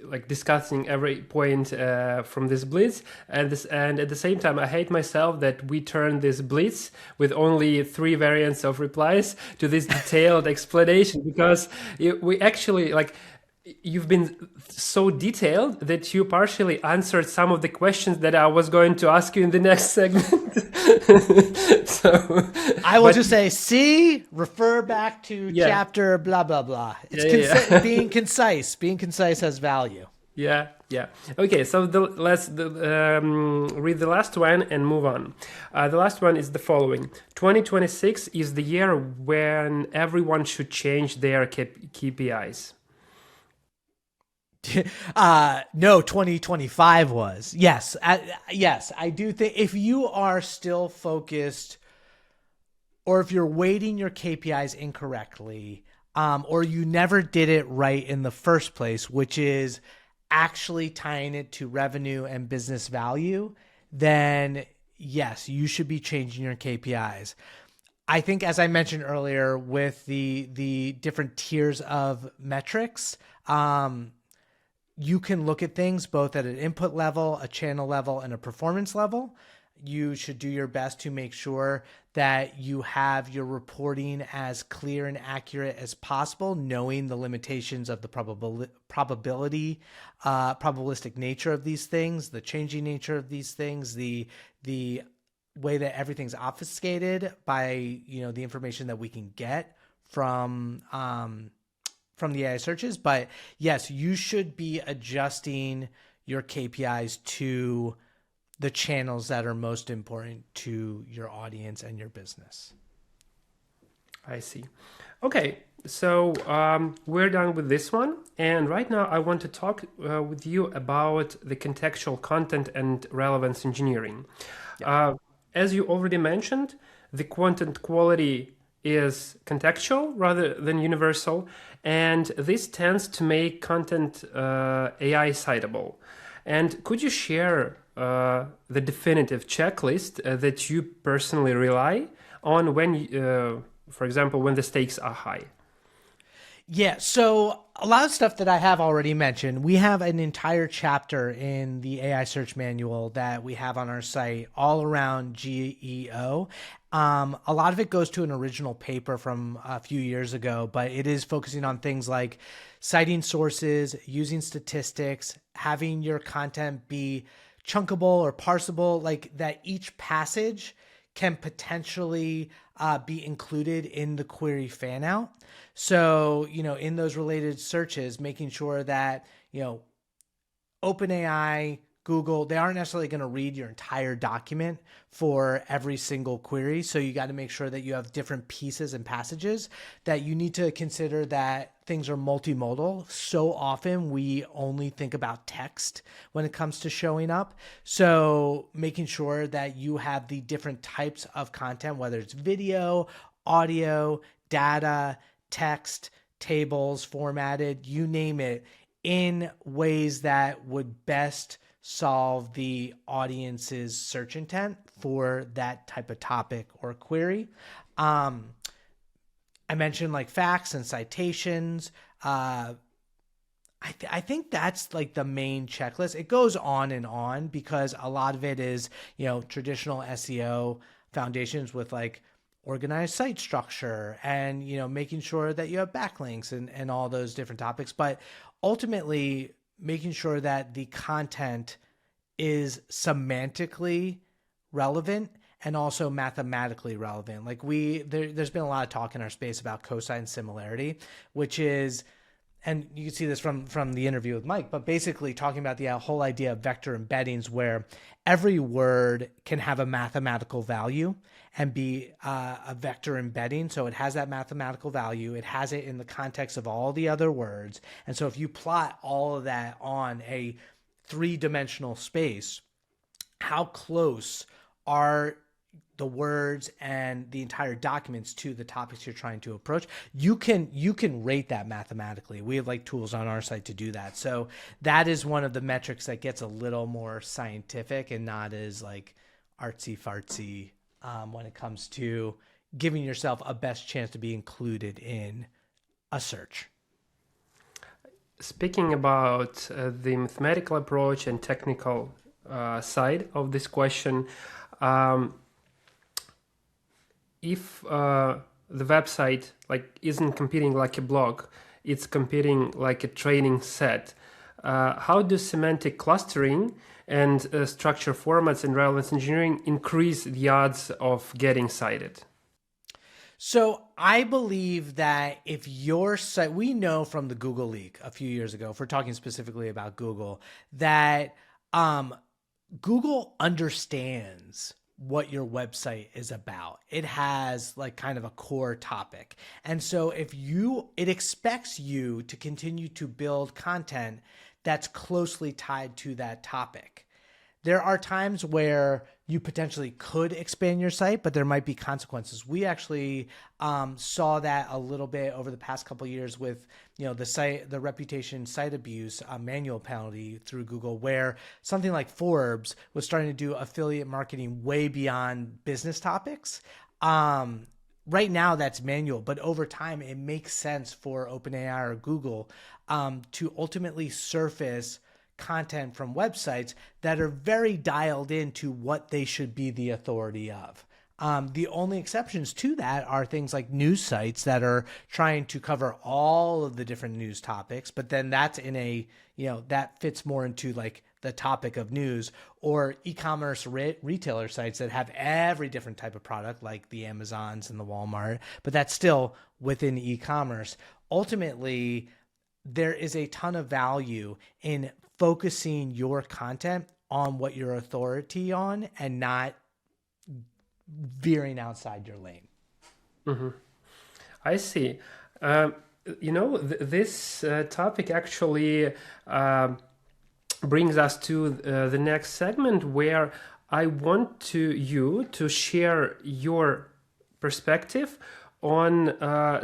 like discussing every point from this Blitz, and at the same time, I hate myself that we turned this Blitz with only 3 variants of replies to this detailed explanation, because we actually you've been so detailed that you partially answered some of the questions that I was going to ask you in the next segment. So I will just say, refer back to chapter blah, blah, blah. It's being concise. Being concise has value. Yeah. Okay, so let's read the last one and move on. The last one is the following. 2026 is the year when everyone should change their KPIs. No, 2025 was. Yes, I do think if you are still focused, or if you're weighting your KPIs incorrectly, or you never did it right in the first place, which is actually tying it to revenue and business value, then yes, you should be changing your KPIs. I think, as I mentioned earlier, with the different tiers of metrics, you can look at things both at an input level, a channel level, and a performance level. You should do your best to make sure that you have your reporting as clear and accurate as possible, knowing the limitations of the probabilistic nature of these things, the changing nature of these things, the way that everything's obfuscated by the information that we can get from the AI searches. But yes, you should be adjusting your KPIs to the channels that are most important to your audience and your business. I see. Okay, so we're done with this one. And right now I want to talk with you about the contextual content and relevance engineering. As you already mentioned, the content quality is contextual rather than universal, and this tends to make content AI-citable. And could you share the definitive checklist that you personally rely on when, for example, when the stakes are high? Yeah, so a lot of stuff that I have already mentioned. We have an entire chapter in the AI search manual that we have on our site all around GEO. A lot of it goes to an original paper from a few years ago, but it is focusing on things like citing sources, using statistics, having your content be chunkable or parsable, like that each passage can potentially be included in the query fan out. So, in those related searches, making sure that, OpenAI Google, they aren't necessarily going to read your entire document for every single query. So you got to make sure that you have different pieces and passages, that you need to consider that things are multimodal. So often we only think about text when it comes to showing up. So making sure that you have the different types of content, whether it's video, audio, data, text, tables, formatted, you name it, in ways that would best solve the audience's search intent for that type of topic or query. I mentioned like facts and citations. I think that's like the main checklist. It goes on because a lot of it is, traditional SEO foundations with like organized site structure and, making sure that you have backlinks and all those different topics. But ultimately, making sure that the content is semantically relevant and also mathematically relevant. Like there's been a lot of talk in our space about cosine similarity, which is, and you can see this from the interview with Mike, but basically talking about the whole idea of vector embeddings, where every word can have a mathematical value and be a vector embedding. So it has that mathematical value. It has it in the context of all the other words. And so if you plot all of that on a three-dimensional space, how close are the words and the entire documents to the topics you're trying to approach? You can rate that mathematically. We have like tools on our site to do that. So that is one of the metrics that gets a little more scientific and not as like artsy fartsy when it comes to giving yourself a best chance to be included in a search. Speaking about the mathematical approach and technical side of this question, if the website isn't competing like a blog, it's competing like a training set, how do semantic clustering and structure formats and relevance engineering increase the odds of getting cited? So I believe that if your site, we know from the Google leak a few years ago, if we're talking specifically about Google, that Google understands what your website is about. It has like kind of a core topic. And so it expects you to continue to build content that's closely tied to that topic. There are times where you potentially could expand your site, but there might be consequences. We actually saw that a little bit over the past couple of years with the reputation site abuse manual penalty through Google, where something like Forbes was starting to do affiliate marketing way beyond business topics. Right now that's manual, but over time it makes sense for OpenAI or Google to ultimately surface content from websites that are very dialed into what they should be the authority of. The only exceptions to that are things like news sites that are trying to cover all of the different news topics, but then that's that fits more into like the topic of news, or e-commerce retailer sites that have every different type of product like the Amazons and the Walmart, but that's still within e-commerce. Ultimately, there is a ton of value in focusing your content on what you're authority on and not veering outside your lane. Mm-hmm. I see. This topic actually brings us to the next segment, where I want you to share your perspective on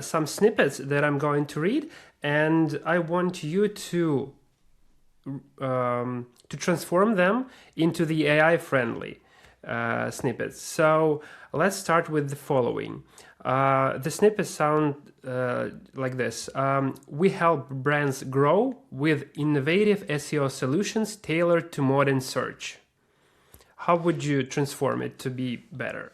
some snippets that I'm going to read, and I want you to transform them into the AI-friendly snippets. So let's start with the following. The snippets sound like this. We help brands grow with innovative SEO solutions tailored to modern search. How would you transform it to be better?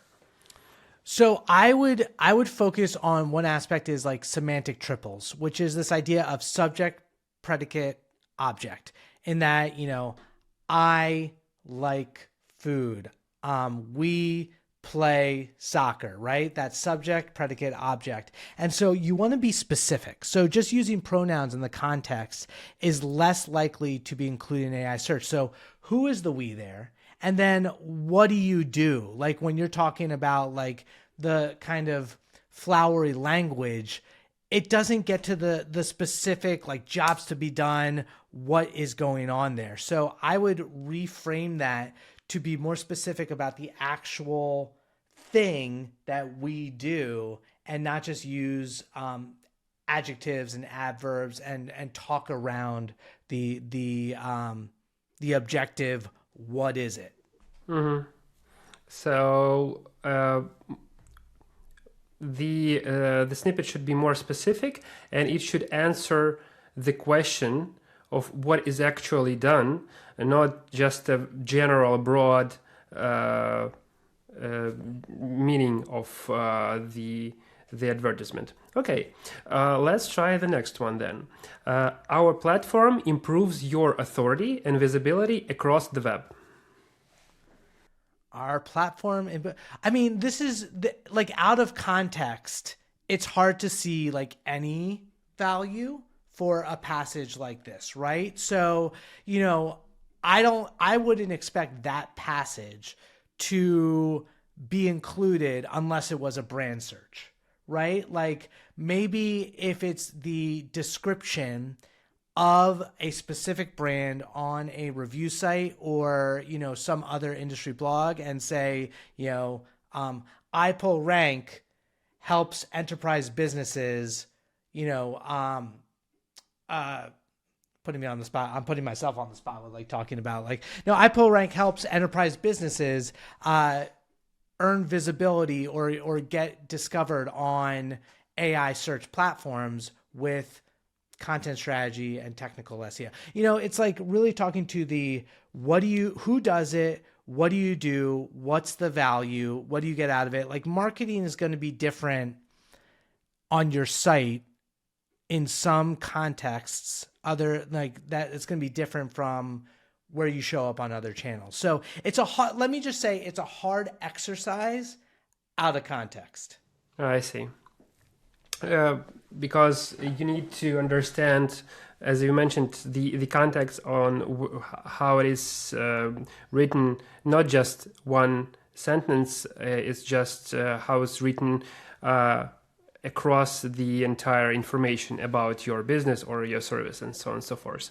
So I would focus on one aspect is like semantic triples, which is this idea of subject, predicate, object, in that, I like food. We play soccer, right? That subject, predicate, object. And so you want to be specific. So just using pronouns in the context is less likely to be included in AI search. So who is the we there? And then what do you do? Like when you're talking about like the kind of flowery language, it doesn't get to the specific like jobs to be done, what is going on there. So I would reframe that to be more specific about the actual thing that we do and not just use adjectives and adverbs and talk around the objective. What is it? So the snippet should be more specific, and it should answer the question of what is actually done, and not just a general, broad meaning of the advertisement. Okay, let's try the next one then. Our platform improves your authority and visibility across the web. Our platform, I mean, this is like out of context, it's hard to see like any value for a passage like this, right? So, you know, I wouldn't expect that passage to be included unless it was a brand search, right? Like maybe if it's the description of a specific brand on a review site or, you know, some other industry blog and say, you know, iPullRank helps enterprise businesses, you know, putting me on the spot. I'm putting myself on the spot with like talking about like, no, iPullRank helps enterprise businesses, earn visibility or get discovered on AI search platforms with content strategy and technical SEO. You know, it's like really talking to the who does it, what do you do, what's the value, what do you get out of it? Like marketing is going to be different on your site in some contexts, other like that it's going to be different from where you show up on other channels. So it's let me just say it's a hard exercise out of context. I see. Because you need to understand, as you mentioned, the context on how it is written, not just one sentence, it's just how it's written across the entire information about your business or your service and so on and so forth.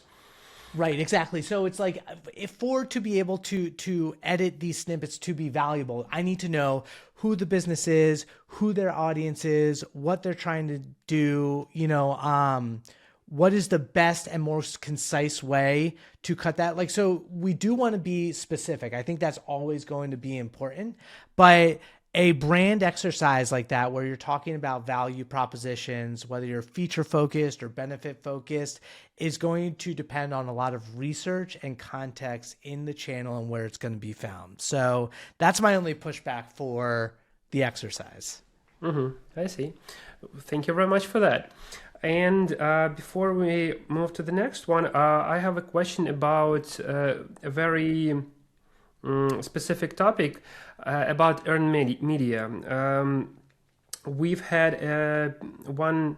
Right, exactly. So it's like to be able to edit these snippets to be valuable, I need to know who the business is, who their audience is, what they're trying to do, you know, what is the best and most concise way to cut that. Like, so we do want to be specific. I think that's always going to be important, but a brand exercise like that, where you're talking about value propositions, whether you're feature focused or benefit focused, is going to depend on a lot of research and context in the channel and where it's going to be found. So that's my only pushback for the exercise. I see. Thank you very much for that. And before we move to the next one, I have a question about a very specific topic about earned media. We've had one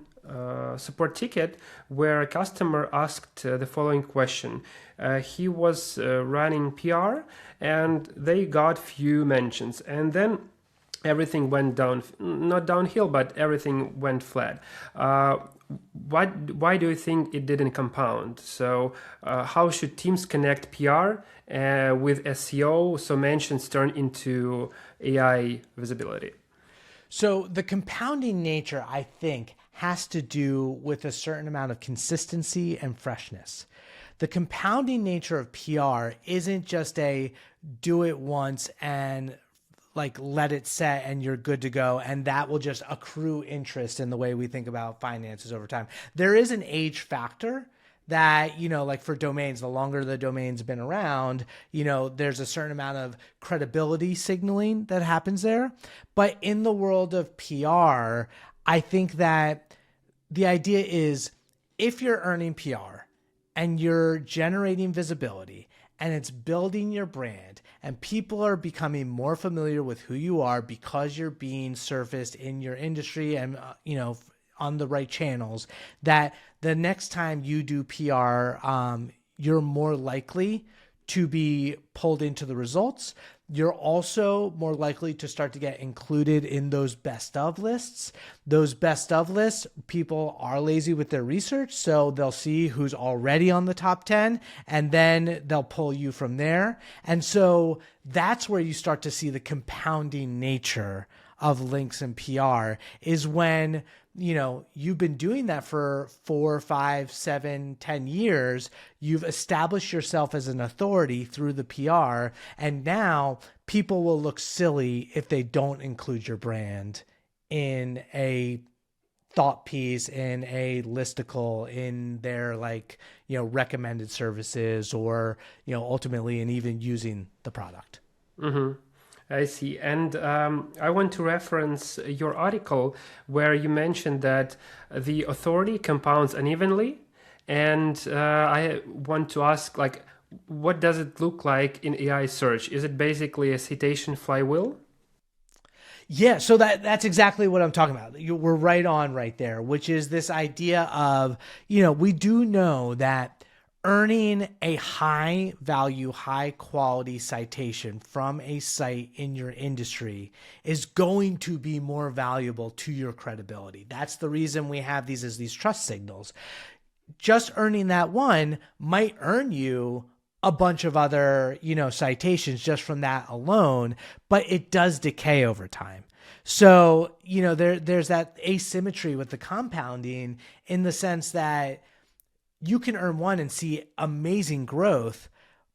support ticket where a customer asked the following question. He was running PR and they got few mentions, and then everything went down, not downhill, but everything went flat. Why do you think it didn't compound? So how should teams connect PR with SEO so mentions turn into AI visibility? So the compounding nature, I think, has to do with a certain amount of consistency and freshness. The compounding nature of PR isn't just a do it once and like let it set and you're good to go, and that will just accrue interest in the way we think about finances over time. There is an age factor that, you know, like for domains, the longer the domain's been around, you know, there's a certain amount of credibility signaling that happens there. But in the world of PR, I think that the idea is if you're earning PR and you're generating visibility and it's building your brand and people are becoming more familiar with who you are because you're being surfaced in your industry and, you know, on the right channels, that the next time you do PR, you're more likely to be pulled into the results. You're also more likely to start to get included in those best of lists. Those best of lists, people are lazy with their research, so they'll see who's already on the top 10, and then they'll pull you from there. And so that's where you start to see the compounding nature of links and PR, is when you've been doing that for 4, 5, 7, 10 years. You've established yourself as an authority through the PR. And now people will look silly if they don't include your brand in a thought piece, in a listicle, in their recommended services, or, ultimately in even using the product. Mm-hmm. I see. And I want to reference your article where you mentioned that the authority compounds unevenly. And I want to ask, what does it look like in AI search? Is it basically a citation flywheel? Yeah, so that's exactly what I'm talking about. We're right on right there, which is this idea of, we do know that earning a high value, high quality citation from a site in your industry is going to be more valuable to your credibility. That's the reason we have these as these trust signals. Just earning that one might earn you a bunch of other, citations just from that alone, but it does decay over time. So, there's that asymmetry with the compounding, in the sense that you can earn one and see amazing growth,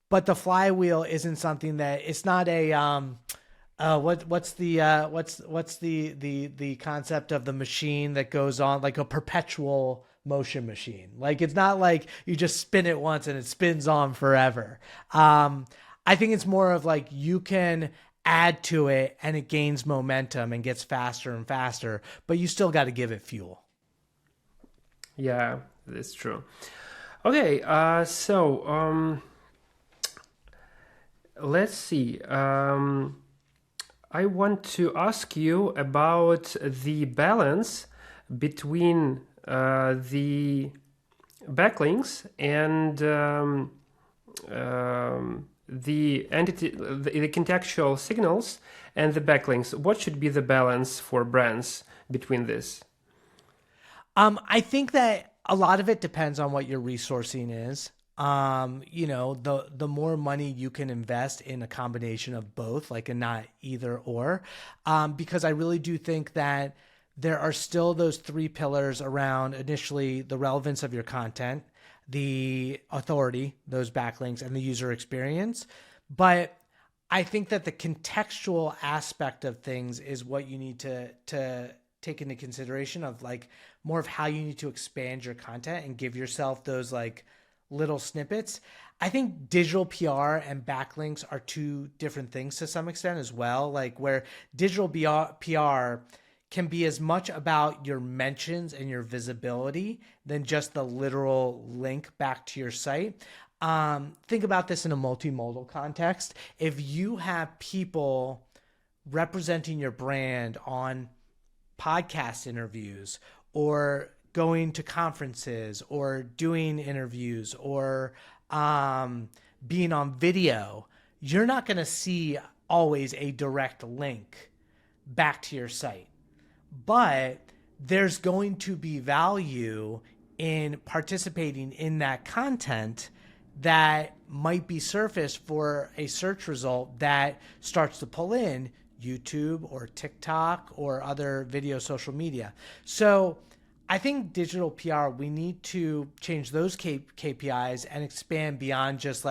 but the flywheel isn't something that, it's not a what's the concept of the machine that goes on, like a perpetual motion machine. It's not like you just spin it once and it spins on forever. I think it's more of you can add to it and it gains momentum and gets faster and faster, but you still got to give it fuel. Yeah, that's true. Okay, so let's see. I want to ask you about the balance between the backlinks and the contextual signals and the backlinks. What should be the balance for brands between this? I think that a lot of it depends on what your resourcing is. The more money you can invest in a combination of both, and not either or, because I really do think that there are still those three pillars around, initially, the relevance of your content, the authority, those backlinks, and the user experience. But I think that the contextual aspect of things is what you need to take into consideration, of more of how you need to expand your content and give yourself those little snippets. I think digital PR and backlinks are two different things to some extent as well, where digital PR can be as much about your mentions and your visibility than just the literal link back to your site. Think about this in a multimodal context. If you have people representing your brand on podcast interviews, or going to conferences, or doing interviews, or being on video, you're not going to see always a direct link back to your site. But there's going to be value in participating in that content that might be surfaced for a search result that starts to pull in YouTube or TikTok or other video social media. So I think digital PR, we need to change those KPIs and expand beyond just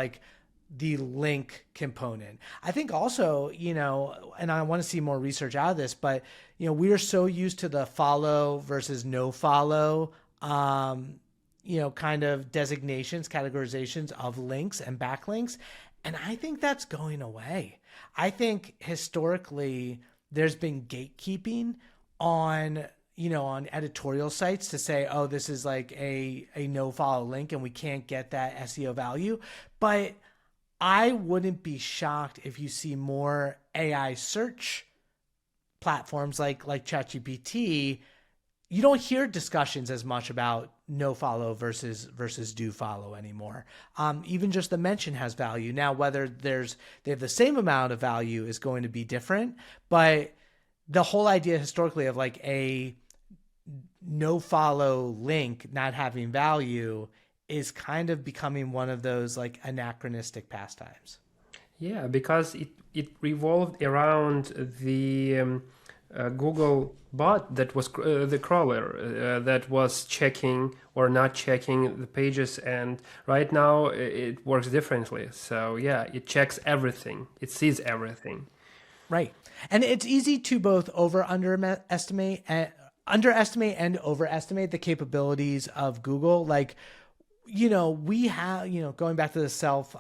the link component. I think also, and I want to see more research out of this, but, we are so used to the follow versus no follow, kind of designations, categorizations of links and backlinks. And I think that's going away. I think historically there's been gatekeeping on editorial sites to say, oh, this is a no follow link and we can't get that SEO value. But I wouldn't be shocked if you see more AI search platforms like ChatGPT you don't hear discussions as much about no follow versus do follow anymore. Even just the mention has value. Now, whether they have the same amount of value is going to be different, but the whole idea historically of like a no follow link not having value is kind of becoming one of those like anachronistic pastimes. Yeah, because it revolved around the Google bot that was the crawler that was checking or not checking the pages, and right now it works differently. So yeah, it checks everything, it sees everything. Right. And it's easy to both underestimate and overestimate the capabilities of Google. Like, we have, going back to the self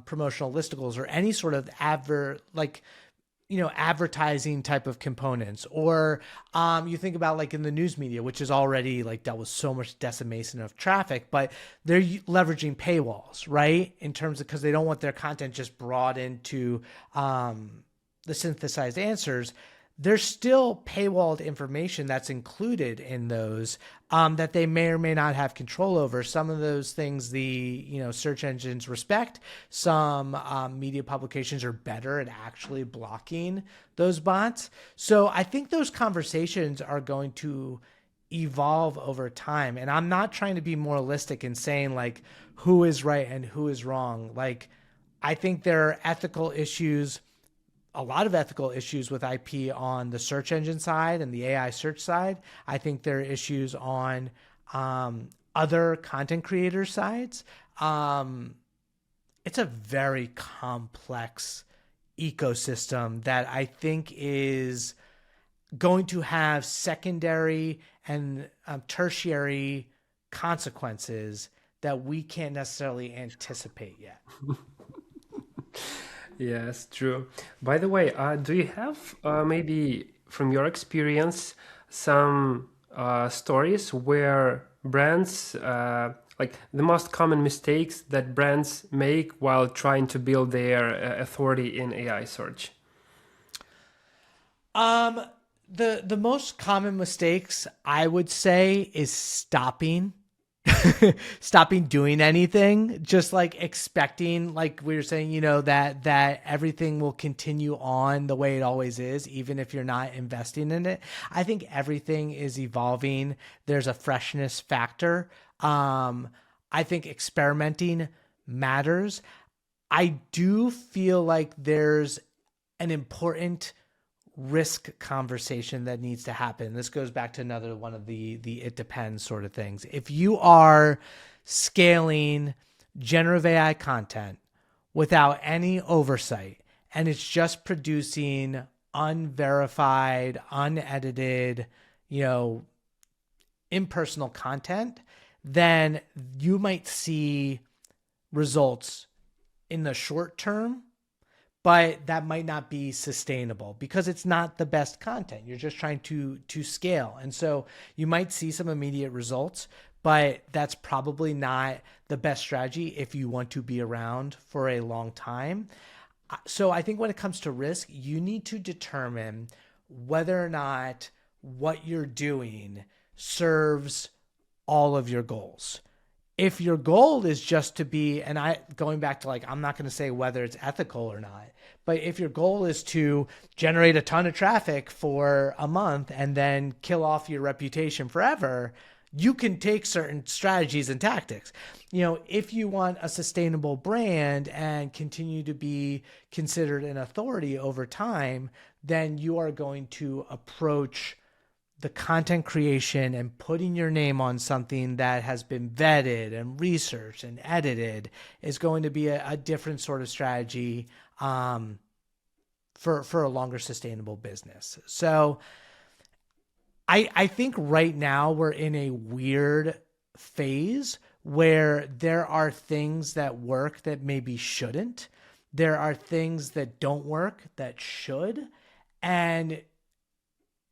promotional listicles or any sort of advertising type of components, or you think about like in the news media, which is already like dealt with so much decimation of traffic, but they're leveraging paywalls, right? In terms of, because they don't want their content just brought into the synthesized answers. There's still paywalled information that's included in those that they may or may not have control over. Some of those things the search engines respect. Some media publications are better at actually blocking those bots. So I think those conversations are going to evolve over time. And I'm not trying to be moralistic in saying like who is right and who is wrong. Like, I think there are a lot of ethical issues with IP on the search engine side and the AI search side. I think there are issues on other content creator sides. It's a very complex ecosystem that I think is going to have secondary and tertiary consequences that we can't necessarily anticipate yet. Yes, true. By the way, do you have maybe from your experience some stories where brands, like the most common mistakes that brands make while trying to build their authority in AI search? The most common mistakes I would say is stopping doing anything, just like expecting, like we were saying, that everything will continue on the way it always is, even if you're not investing in it. I think everything is evolving. There's a freshness factor. I think experimenting matters. I do feel like there's an important risk conversation that needs to happen. This goes back to another one of the it depends sort of things. If you are scaling generative AI content without any oversight and it's just producing unverified, unedited, impersonal content, then you might see results in the short term, but that might not be sustainable because it's not the best content. You're just trying to scale. And so you might see some immediate results, but that's probably not the best strategy if you want to be around for a long time. So I think when it comes to risk, you need to determine whether or not what you're doing serves all of your goals. If your goal is just to be, and going back to like, I'm not going to say whether it's ethical or not, but if your goal is to generate a ton of traffic for a month and then kill off your reputation forever, you can take certain strategies and tactics. If you want a sustainable brand and continue to be considered an authority over time, then you are going to approach the content creation and putting your name on something that has been vetted and researched and edited is going to be a different sort of strategy for a longer sustainable business. So I think right now we're in a weird phase where there are things that work that maybe shouldn't. There are things that don't work that should. And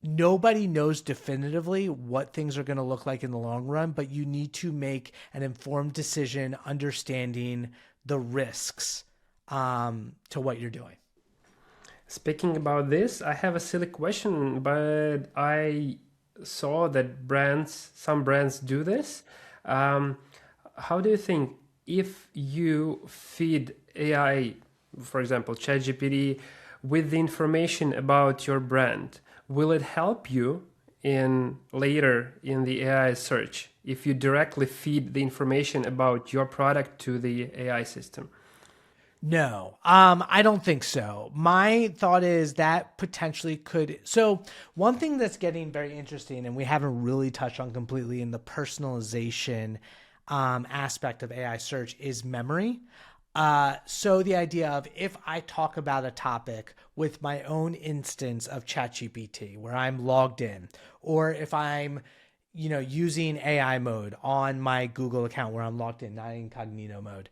nobody knows definitively what things are going to look like in the long run, but you need to make an informed decision, understanding the risks to what you're doing. Speaking about this, I have a silly question, but I saw that some brands do this. How do you think if you feed AI, for example, ChatGPT, with the information about your brand, will it help you later in the AI search if you directly feed the information about your product to the AI system? No, I don't think so. My thought is that potentially could. So one thing that's getting very interesting, and we haven't really touched on completely in the personalization aspect of AI search, is memory. So the idea of if I talk about a topic with my own instance of ChatGPT where I'm logged in, or if I'm using AI mode on my Google account where I'm logged in, not incognito mode,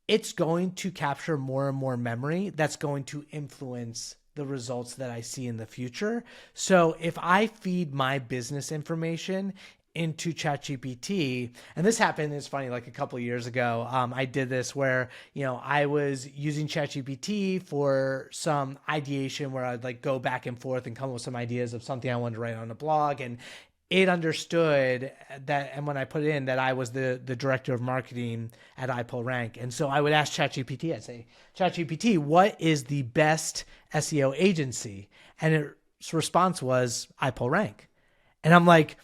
it's going to capture more and more memory that's going to influence the results that I see in the future. So if I feed my business information into ChatGPT, and this happened, it's funny, like a couple of years ago, I did this where, I was using ChatGPT for some ideation where I'd like go back and forth and come up with some ideas of something I wanted to write on a blog. And it understood that, and when I put it in, that I was the director of marketing at iPullRank. And so I would ask ChatGPT, I'd say, ChatGPT, what is the best SEO agency? And its response was iPullRank. And I'm like,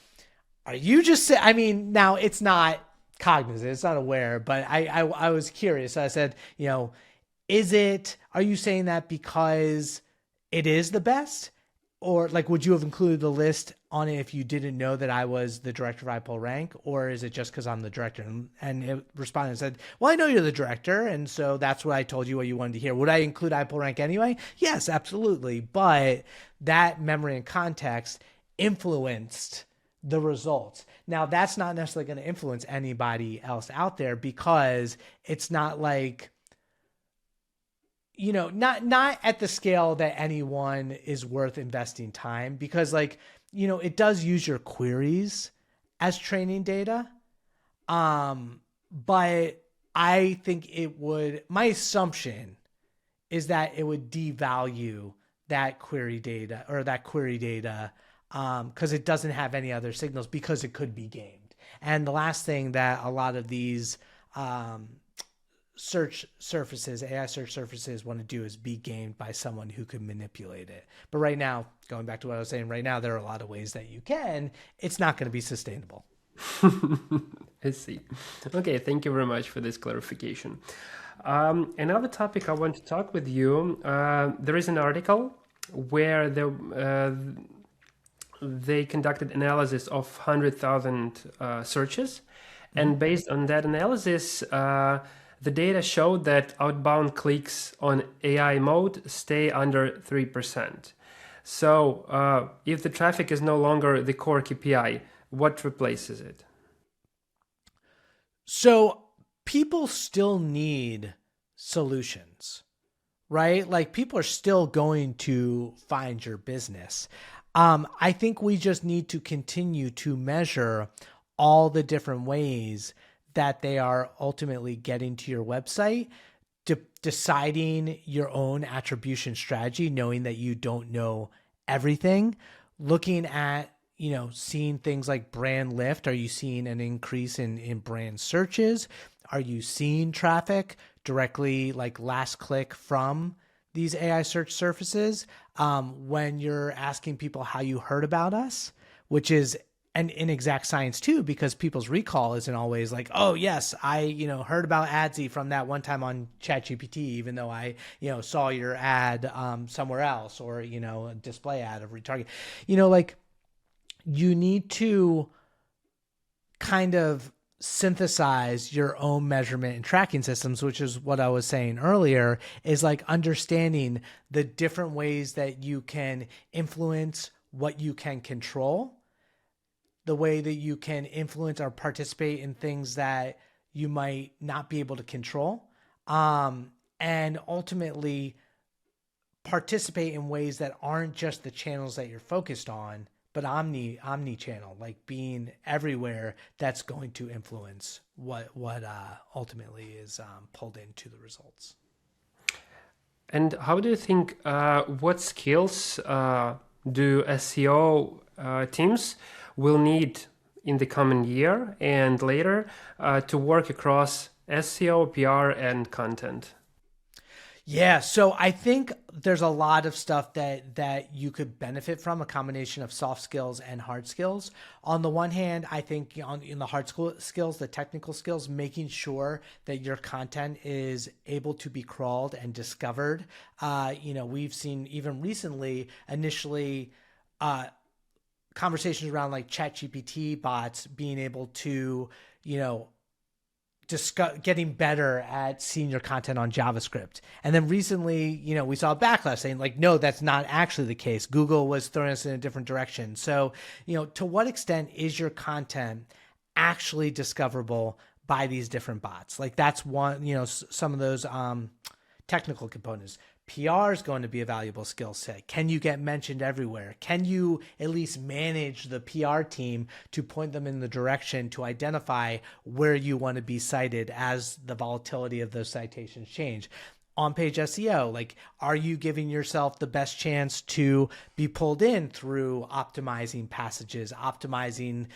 are you just saying, I mean, now it's not cognizant, it's not aware, but I was curious. So I said, are you saying that because it is the best? Or like, would you have included the list on it if you didn't know that I was the director of iPullRank? Or is it just because I'm the director? And it responded and said, well, I know you're the director. And so that's what I told you what you wanted to hear. Would I include iPullRank anyway? Yes, absolutely. But that memory and context influenced the results. Now, that's not necessarily going to influence anybody else out there because it's not like, not at the scale that anyone is worth investing time, because it does use your queries as training data. But I think my assumption is that it would devalue that query data because it doesn't have any other signals because it could be gamed. And the last thing that a lot of these AI search surfaces want to do is be gamed by someone who can manipulate it. But right now, going back to what I was saying, right now, there are a lot of ways that you can. It's not going to be sustainable. I see. Okay, thank you very much for this clarification. Another topic I want to talk with you, there is an article where they conducted analysis of 100,000 searches. And based on that analysis, the data showed that outbound clicks on AI mode stay under 3%. So if the traffic is no longer the core KPI, what replaces it? So people still need solutions, right? Like people are still going to find your business. I think we just need to continue to measure all the different ways that they are ultimately getting to your website, deciding your own attribution strategy, knowing that you don't know everything, looking at, seeing things like brand lift. Are you seeing an increase in brand searches? Are you seeing traffic directly, like last click from these AI search surfaces? When you're asking people how you heard about us, which is an inexact science too, because people's recall isn't always like, oh yes, I, heard about Adsy from that one time on ChatGPT, even though I, saw your ad somewhere else, or, a display ad of retarget. You need to kind of synthesize your own measurement and tracking systems, which is what I was saying earlier, is like understanding the different ways that you can influence what you can control, the way that you can influence or participate in things that you might not be able to control, and ultimately participate in ways that aren't just the channels that you're focused on, but omni-channel, like being everywhere. That's going to influence what ultimately is pulled into the results. And how do you think, what skills do SEO teams will need in the coming year and later to work across SEO, PR, and content? Yeah, so I think there's a lot of stuff that you could benefit from, a combination of soft skills and hard skills. On the one hand, I think in the hard skills, the technical skills, making sure that your content is able to be crawled and discovered. We've seen even recently, initially, conversations around like ChatGPT bots being able to, getting better at seeing your content on JavaScript. And then recently, we saw a backlash saying like, no, that's not actually the case. Google was throwing us in a different direction. So, to what extent is your content actually discoverable by these different bots? Like that's one, some of those technical components. PR is going to be a valuable skill set. Can you get mentioned everywhere? Can you at least manage the PR team to point them in the direction to identify where you want to be cited as the volatility of those citations change? On-page SEO, like, are you giving yourself the best chance to be pulled in through optimizing passages, optimizing,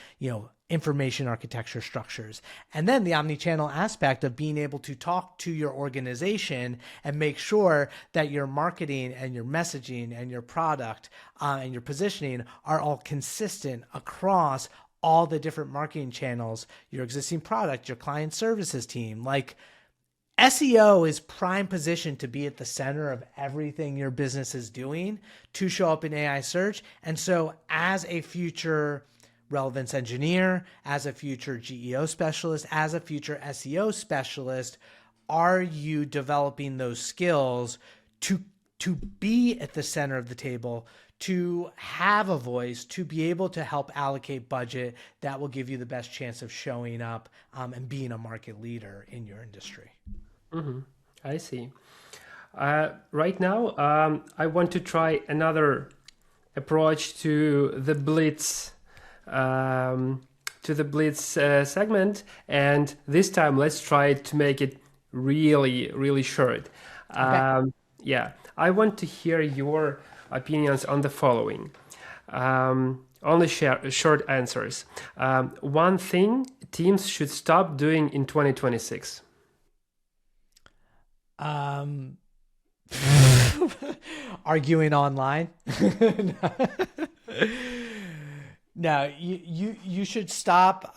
information architecture structures? And then the omnichannel aspect of being able to talk to your organization and make sure that your marketing and your messaging and your product and your positioning are all consistent across all the different marketing channels, your existing product, your client services team. Like, SEO is prime position to be at the center of everything your business is doing to show up in AI search. And so as a future relevance engineer, as a future GEO specialist, as a future SEO specialist, are you developing those skills to be at the center of the table, to have a voice, to be able to help allocate budget that will give you the best chance of showing up and being a market leader in your industry? Mm-hmm. I see. Right now, I want to try another approach to the Blitz segment, and this time let's try to make it really, really short. Okay. Yeah, I want to hear your opinions on the following. Only short answers. One thing teams should stop doing in 2026. Arguing online. No, you should stop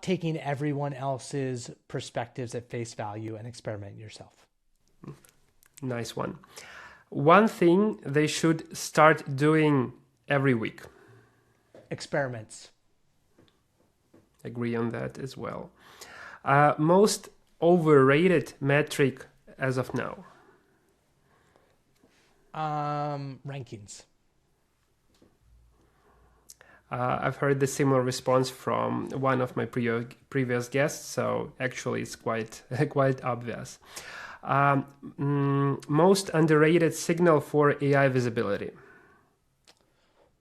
taking everyone else's perspectives at face value and experiment yourself. Nice one. One thing they should start doing every week. Experiments. Agree on that as well. Most overrated metric as of now. Rankings. I've heard the similar response from one of my previous guests, so actually it's quite obvious. Most underrated signal for AI visibility.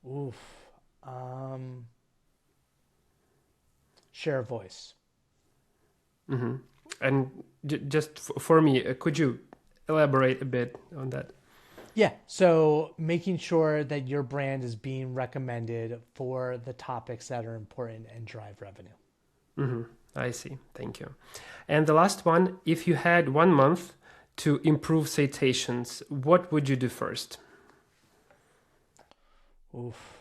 Oof. Share of voice. Mm-hmm. And just for me, could you elaborate a bit on that? Yeah. So making sure that your brand is being recommended for the topics that are important and drive revenue. Mm-hmm. I see. Thank you. And the last one, if you had 1 month to improve citations, what would you do first? Oof.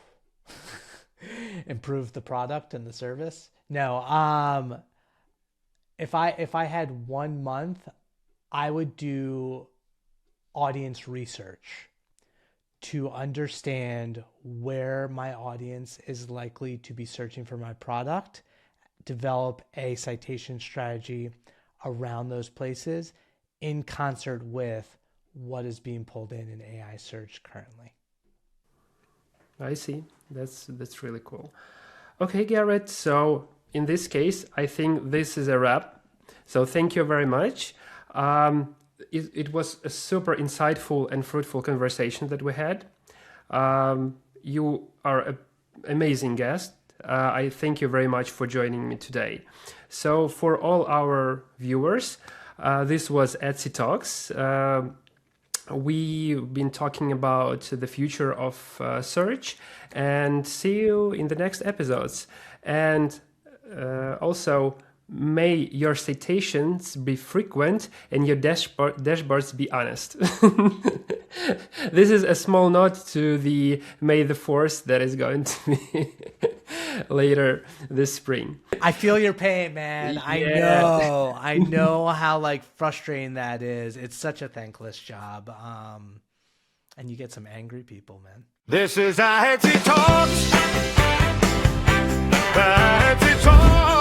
Improve the product and the service? No. If I had 1 month, I would do audience research to understand where my audience is likely to be searching for my product, develop a citation strategy around those places in concert with what is being pulled in AI search currently. I see. That's really cool. Okay, Garrett. So in this case, I think this is a wrap. So thank you very much. It was a super insightful and fruitful conversation that we had. You are an amazing guest. I thank you very much for joining me today. So for all our viewers, this was Adsy Talks. we've been talking about the future of search, and see you in the next episodes. And also, may your citations be frequent and your dashboards be honest. This is a small note to the May the 4th that is going to be later this spring. I feel your pain, man. Yeah. I know how like frustrating that is. It's such a thankless job. And you get some angry people, man. This is Adsy Talks. Adsy Talks.